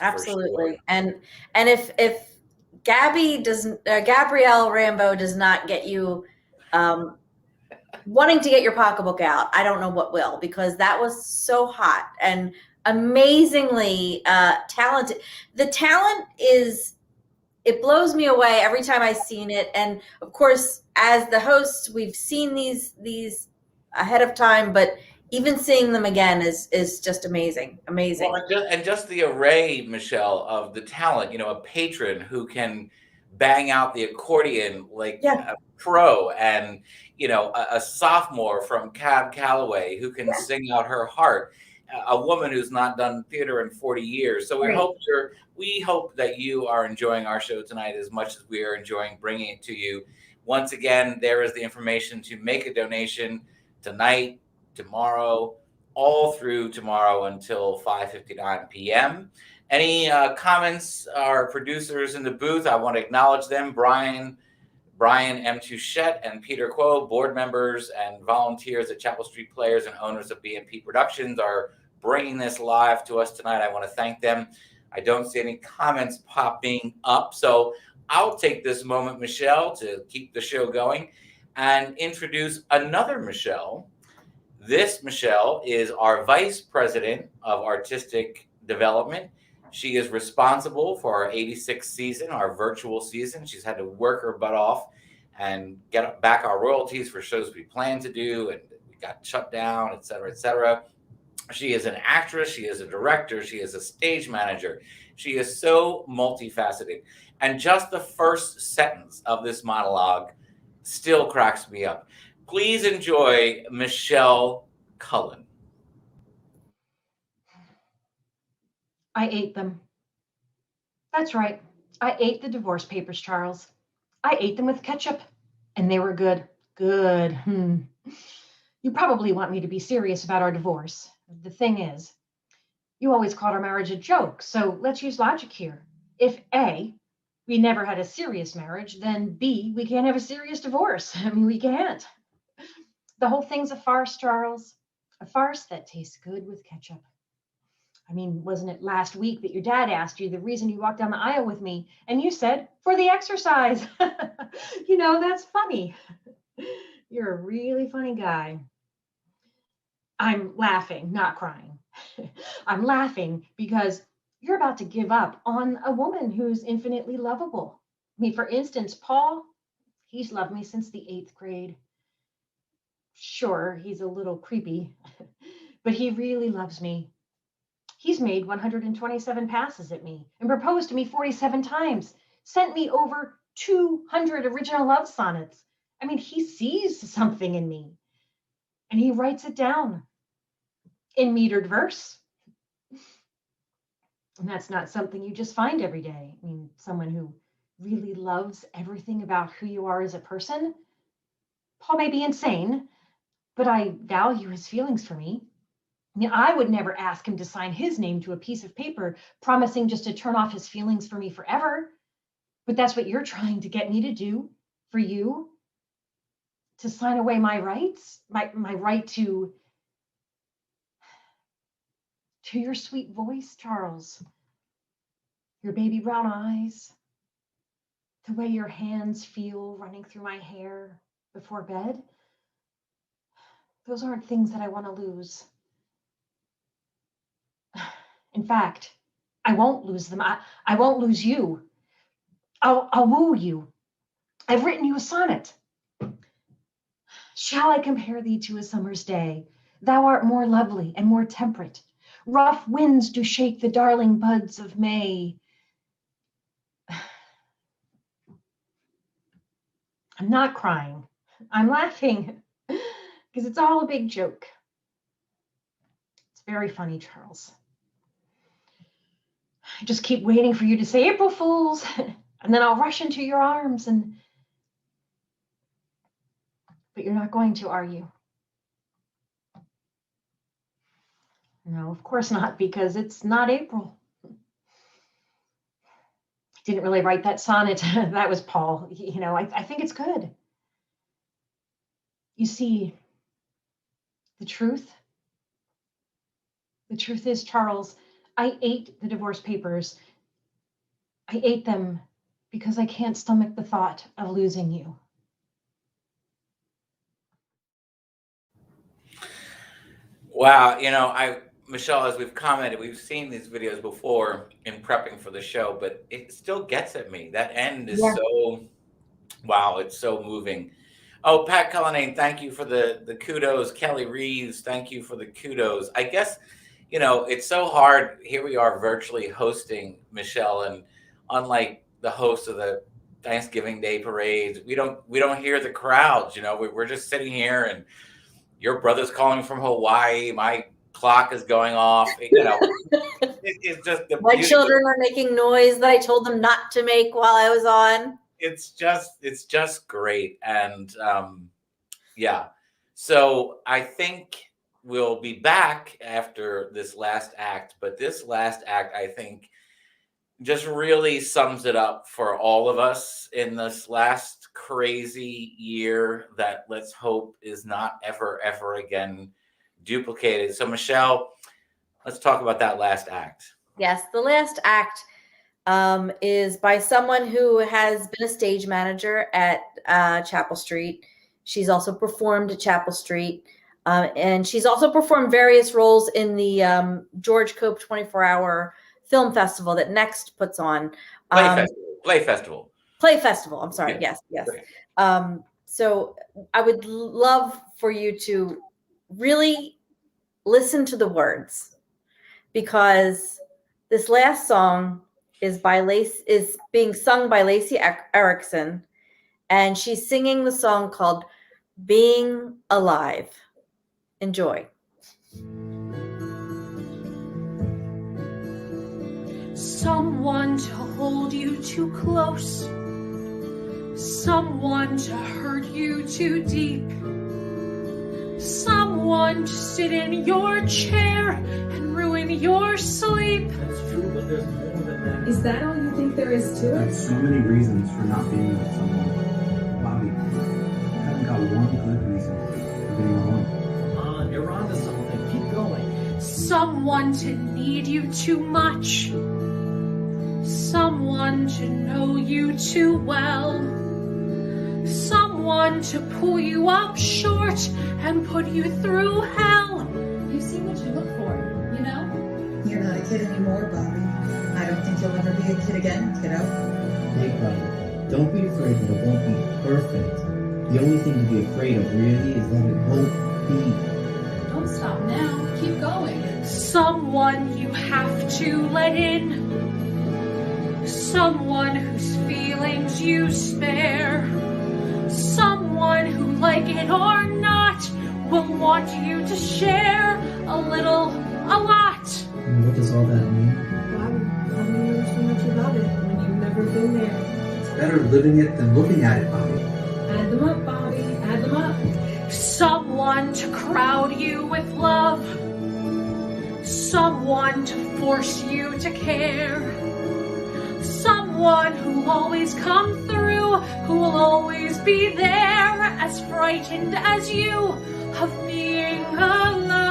Absolutely. Sure. And if Gabrielle Rambo does not get you wanting to get your pocketbook out, I don't know what will, because that was so hot and amazingly talented. The talent it blows me away every time I've seen it. And of course, as the hosts, we've seen these ahead of time, but even seeing them again is just amazing. Well, and just the array, Michelle, of the talent, a patron who can bang out the accordion like a pro, and a sophomore from Cab Calloway who can sing out her heart, a woman who's not done theater in 40 years. So we hope that you are enjoying our show tonight as much as we are enjoying bringing it to you. Once again, there is the information to make a donation tonight, tomorrow, all through tomorrow until 5:59 p.m. Any comments? Our producers in the booth, I want to acknowledge them. Brian M. Touchette and Peter Quo, board members and volunteers at Chapel Street Players and owners of BMP Productions, are bringing this live to us tonight. I want to thank them. I don't see any comments popping up, so I'll take this moment, Michelle, to keep the show going and introduce another Michelle. This Michelle is our Vice President of Artistic Development. She is responsible for our 86th season, our virtual season. She's had to work her butt off and get back our royalties for shows we plan to do, and we got shut down, et cetera, et cetera. She is an actress. She is a director. She is a stage manager. She is so multifaceted. And just the first sentence of this monologue still cracks me up. Please enjoy Michelle Cullen. I ate them. That's right. I ate the divorce papers, Charles. I ate them with ketchup, and they were good. Good. You probably want me to be serious about our divorce. The thing is, you always called our marriage a joke, so let's use logic here. If A, we never had a serious marriage, then B, we can't have a serious divorce. I mean, we can't. The whole thing's a farce, Charles. A farce that tastes good with ketchup. I mean, wasn't it last week that your dad asked you the reason you walked down the aisle with me, and you said, for the exercise? That's funny. You're a really funny guy. I'm laughing, not crying. I'm laughing because you're about to give up on a woman who's infinitely lovable. I mean, for instance, Paul, he's loved me since the 8th grade. Sure, he's a little creepy, but he really loves me. He's made 127 passes at me and proposed to me 47 times, sent me over 200 original love sonnets. I mean, he sees something in me, and he writes it down in metered verse. And that's not something you just find every day. I mean, someone who really loves everything about who you are as a person. Paul may be insane, but I value his feelings for me. I mean, I would never ask him to sign his name to a piece of paper, promising just to turn off his feelings for me forever. But that's what you're trying to get me to do for you, to sign away my rights, my right to to your sweet voice, Charles, your baby brown eyes, the way your hands feel running through my hair before bed. Those aren't things that I want to lose. In fact, I won't lose them. I won't lose you. I'll woo you. I've written you a sonnet. Shall I compare thee to a summer's day? Thou art more lovely and more temperate. Rough winds do shake the darling buds of May. I'm not crying. I'm laughing because it's all a big joke. It's very funny, Charles. I just keep waiting for you to say April Fools, and then I'll rush into your arms but you're not going to, are you? No, of course not, because it's not April. I didn't really write that sonnet. That was Paul. You know, I think it's good. You see, the truth is, Charles, I ate the divorce papers. I ate them because I can't stomach the thought of losing you. Wow, Michelle, as we've commented, we've seen these videos before in prepping for the show, but it still gets at me. That end is wow, it's so moving. Oh, Pat Cullinane, thank you for the kudos. Kelly Reeves, thank you for the kudos. I guess, it's so hard. Here we are virtually hosting, Michelle, and unlike the host of the Thanksgiving Day parades, we don't hear the crowds. We're just sitting here, and your brother's calling from Hawaii. My clock is going off. It's just my children are making noise that I told them not to make while I was on. It's just great. And so I think we'll be back after this last act, but this last act, I think, just really sums it up for all of us in this last crazy year that let's hope is not ever again duplicated. So Michelle, let's talk about that last act. Yes, the last act is by someone who has been a stage manager at Chapel Street. She's also performed at Chapel Street, and she's also performed various roles in the George Cope 24-hour film festival that Next puts on. Play Festival. I'm sorry. Yeah. Yes. So I would love for you to really listen to the words, because this last song is being sung by Lacey Erickson, and she's singing the song called Being Alive. Enjoy. Someone to hold you too close, someone to hurt you too deep, someone to sit in your chair and ruin your sleep. That's true, but there's more than that. Is that all you think there is to it? There's so many reasons for not being with someone. Bobby, I haven't got one good reason for being alone. You're on to something. Keep going. Someone to need you too much, someone to know you too well, someone to pull you up short and put you through hell. You see what you look for, you know? You're not a kid anymore, Bobby. I don't think you'll ever be a kid again, kiddo. Hey, Bobby, don't be afraid that it won't be perfect. The only thing to be afraid of really is that it won't be. Don't stop now. Keep going. Someone you have to let in, someone whose feelings you spare, someone who, like it or not, will want you to share a little, a lot. And what does all that mean? Bobby, how do you know so much about it when you've never been there? It's better living it than looking at it, Bobby. Add them up, Bobby. Add them up. Someone to crowd you with love, someone to force you to care, someone who'll always come through, who will always be there, as frightened as you of being alive.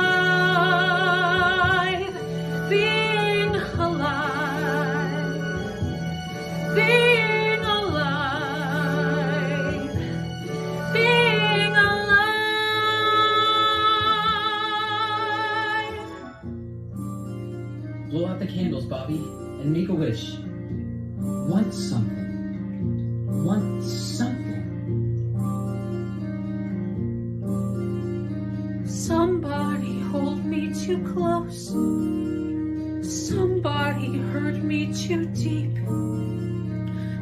the candles, Bobby, and make a wish. Want something. Want something. Somebody hold me too close. Somebody hurt me too deep.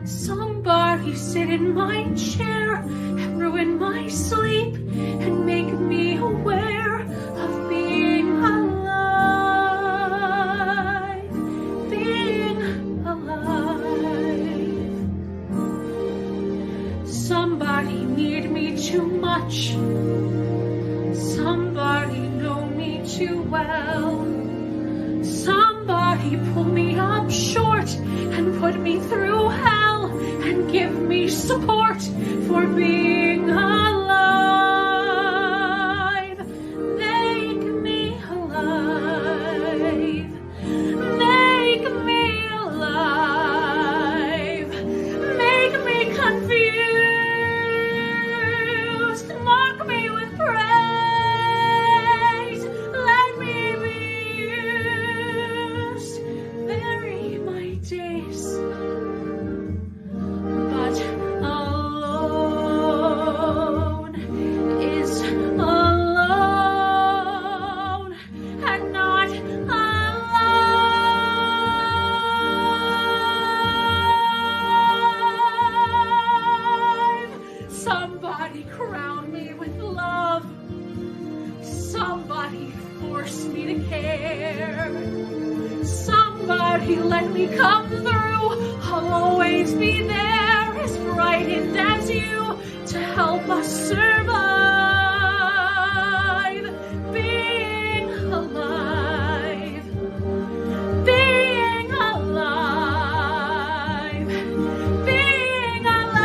Somebody sit in my chair and ruin my sleep and make me aware of being alive. Being alive. Somebody need me too much. Somebody know me too well. Somebody pull me up short and put me through hell and give me support for being alive. Make me alive. Make me alive. Make me confused. Mark me with praise. Let me be used. Vary my days. But alone is alone and not alive. Somebody crown me with love. Somebody force me to care. Somebody let me come through. I'll always be there, as frightened as you, to help us survive. Being alive. Being alive. Being alive.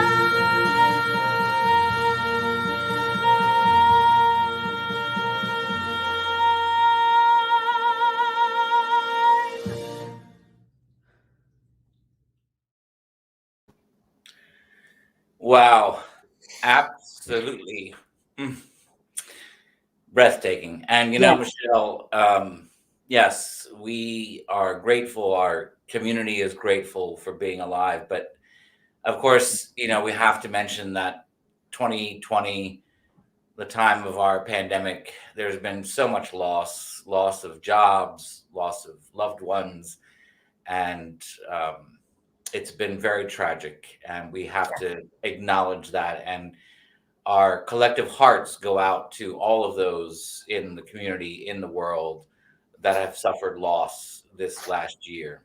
Wow, absolutely breathtaking. And Yeah. Michelle, yes, we are grateful. Our community is grateful for being alive. But of course, we have to mention that 2020, the time of our pandemic, there's been so much loss of jobs, loss of loved ones, and it's been very tragic. And we have to acknowledge that. And our collective hearts go out to all of those in the community, in the world, that have suffered loss this last year.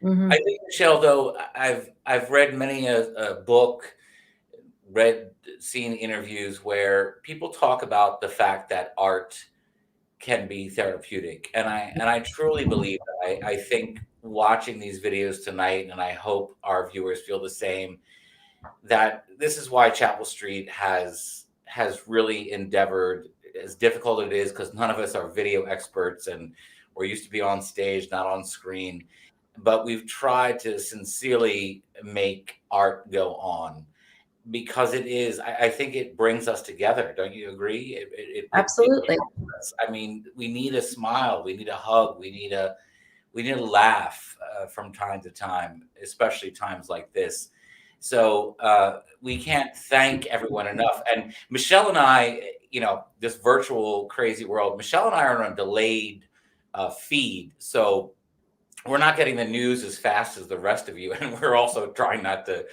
Mhm. I think, Michelle, though, I've read many a book, seen interviews where people talk about the fact that art can be therapeutic, and I truly believe that. I think watching these videos tonight, and I hope our viewers feel the same, that this is why Chapel Street has really endeavored, as difficult it is, because none of us are video experts and we're used to be on stage, not on screen, but we've tried to sincerely make art go on, because it is, I think it brings us together. Don't you agree? Absolutely. I mean, we need a smile, we need a hug, we need a laugh from time to time, especially times like this. So we can't thank everyone enough. And Michelle and I, this virtual crazy world, Michelle and I are on a delayed feed. So we're not getting the news as fast as the rest of you. And we're also trying not to,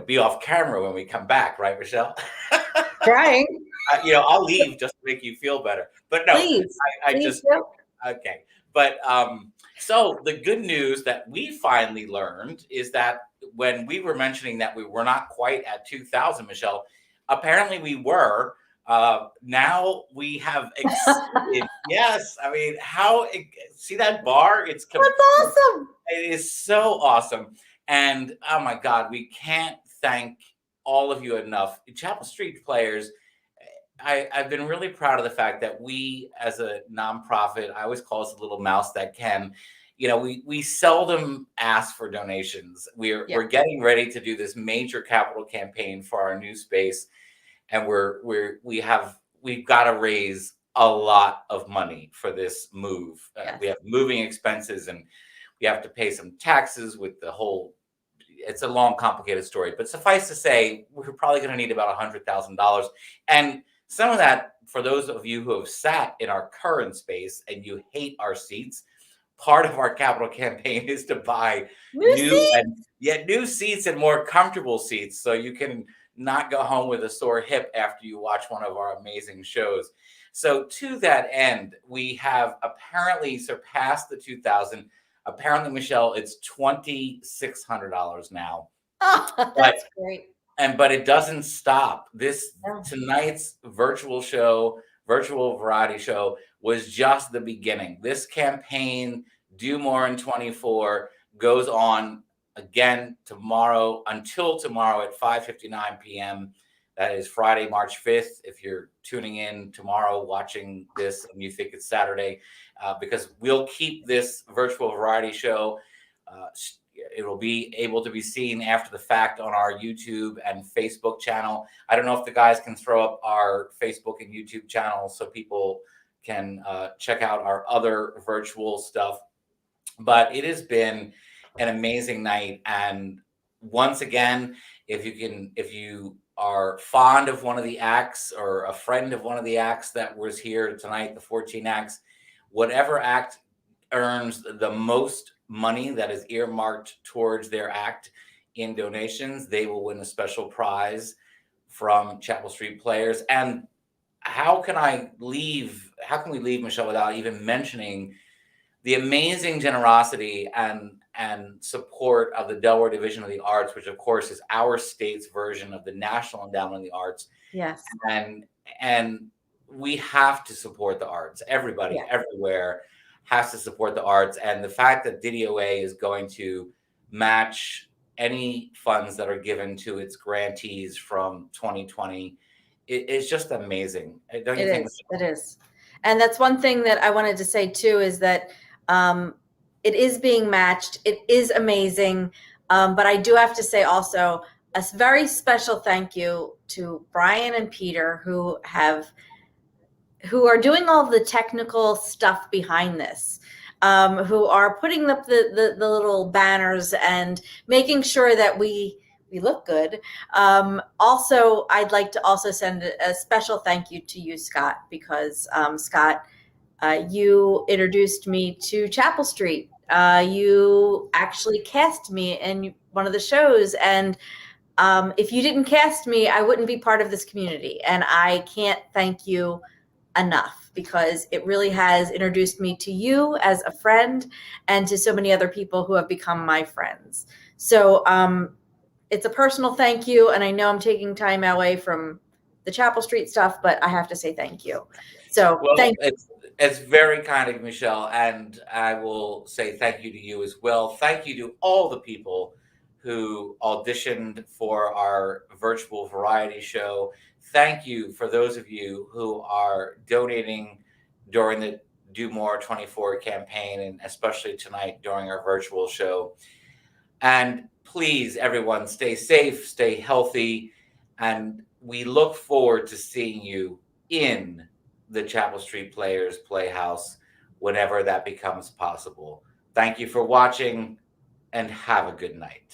be off camera when we come back. Right, Michelle? Right. I'll leave just to make you feel better. But no, Please. I Please just, do. okay. But so the good news that we finally learned is that when we were mentioning that we were not quite at 2,000, Michelle, apparently we were. Now we have exceeded. Yes, I mean, see that bar? That's awesome. It is so awesome. And oh my God, we can't thank all of you enough. Chapel Street Players, I've been really proud of the fact that we, as a nonprofit, I always call us a little mouse that can, we seldom ask for donations. We're getting ready to do this major capital campaign for our new space, and we've got to raise a lot of money for this move. Yes. We have moving expenses, and we have to pay some taxes with the whole. It's a long, complicated story, but suffice to say, we're probably going to need about $100,000. And some of that, for those of you who have sat in our current space and you hate our seats, part of our capital campaign is to buy new seats and more comfortable seats, so you can not go home with a sore hip after you watch one of our amazing shows. So to that end, we have apparently surpassed the 2,000. Apparently, Michelle, it's $2,600 now. Oh, that's great. But it doesn't stop. Tonight's virtual variety show was just the beginning. This campaign, Do More in 24, goes on again tomorrow until tomorrow at 5:59 p.m. That is Friday, March 5th. If you're tuning in tomorrow watching this and you think it's Saturday, because we'll keep this virtual variety show. It will be able to be seen after the fact on our YouTube and Facebook channel. I don't know if the guys can throw up our Facebook and YouTube channels so people can check out our other virtual stuff. But it has been an amazing night. And once again, if you are fond of one of the acts or a friend of one of the acts that was here tonight, the 14 acts, whatever act earns the most money that is earmarked towards their act in donations, they will win a special prize from Chapel Street Players. And how can we leave, Michelle, without even mentioning the amazing generosity and support of the Delaware Division of the Arts, which of course is our state's version of the National Endowment of the Arts. Yes. And we have to support the arts. Everybody, everywhere has to support the arts. And the fact that DDOA is going to match any funds that are given to its grantees from 2020 is just amazing. Don't you think? It is. And that's one thing that I wanted to say too, is that it is being matched. It is amazing. But I do have to say also a very special thank you to Brian and Peter, who are doing all the technical stuff behind this, who are putting up the little banners and making sure that we look good. Also, I'd like to also send a special thank you to you, Scott, because Scott, you introduced me to Chapel Street. You actually cast me in one of the shows, and if you didn't cast me, I wouldn't be part of this community. And I can't thank you enough, because it really has introduced me to you as a friend and to so many other people who have become my friends. So it's a personal thank you, and I know I'm taking time away from the Chapel Street stuff, but I have to say thank you. So thank you. It's very kind of Michelle, and I will say thank you to you as well. Thank you to all the people who auditioned for our virtual variety show. Thank you for those of you who are donating during the Do More 24 campaign, and especially tonight during our virtual show. And please, everyone, stay safe, stay healthy, and we look forward to seeing you in the Chapel Street Players Playhouse whenever that becomes possible. Thank you for watching, and have a good night.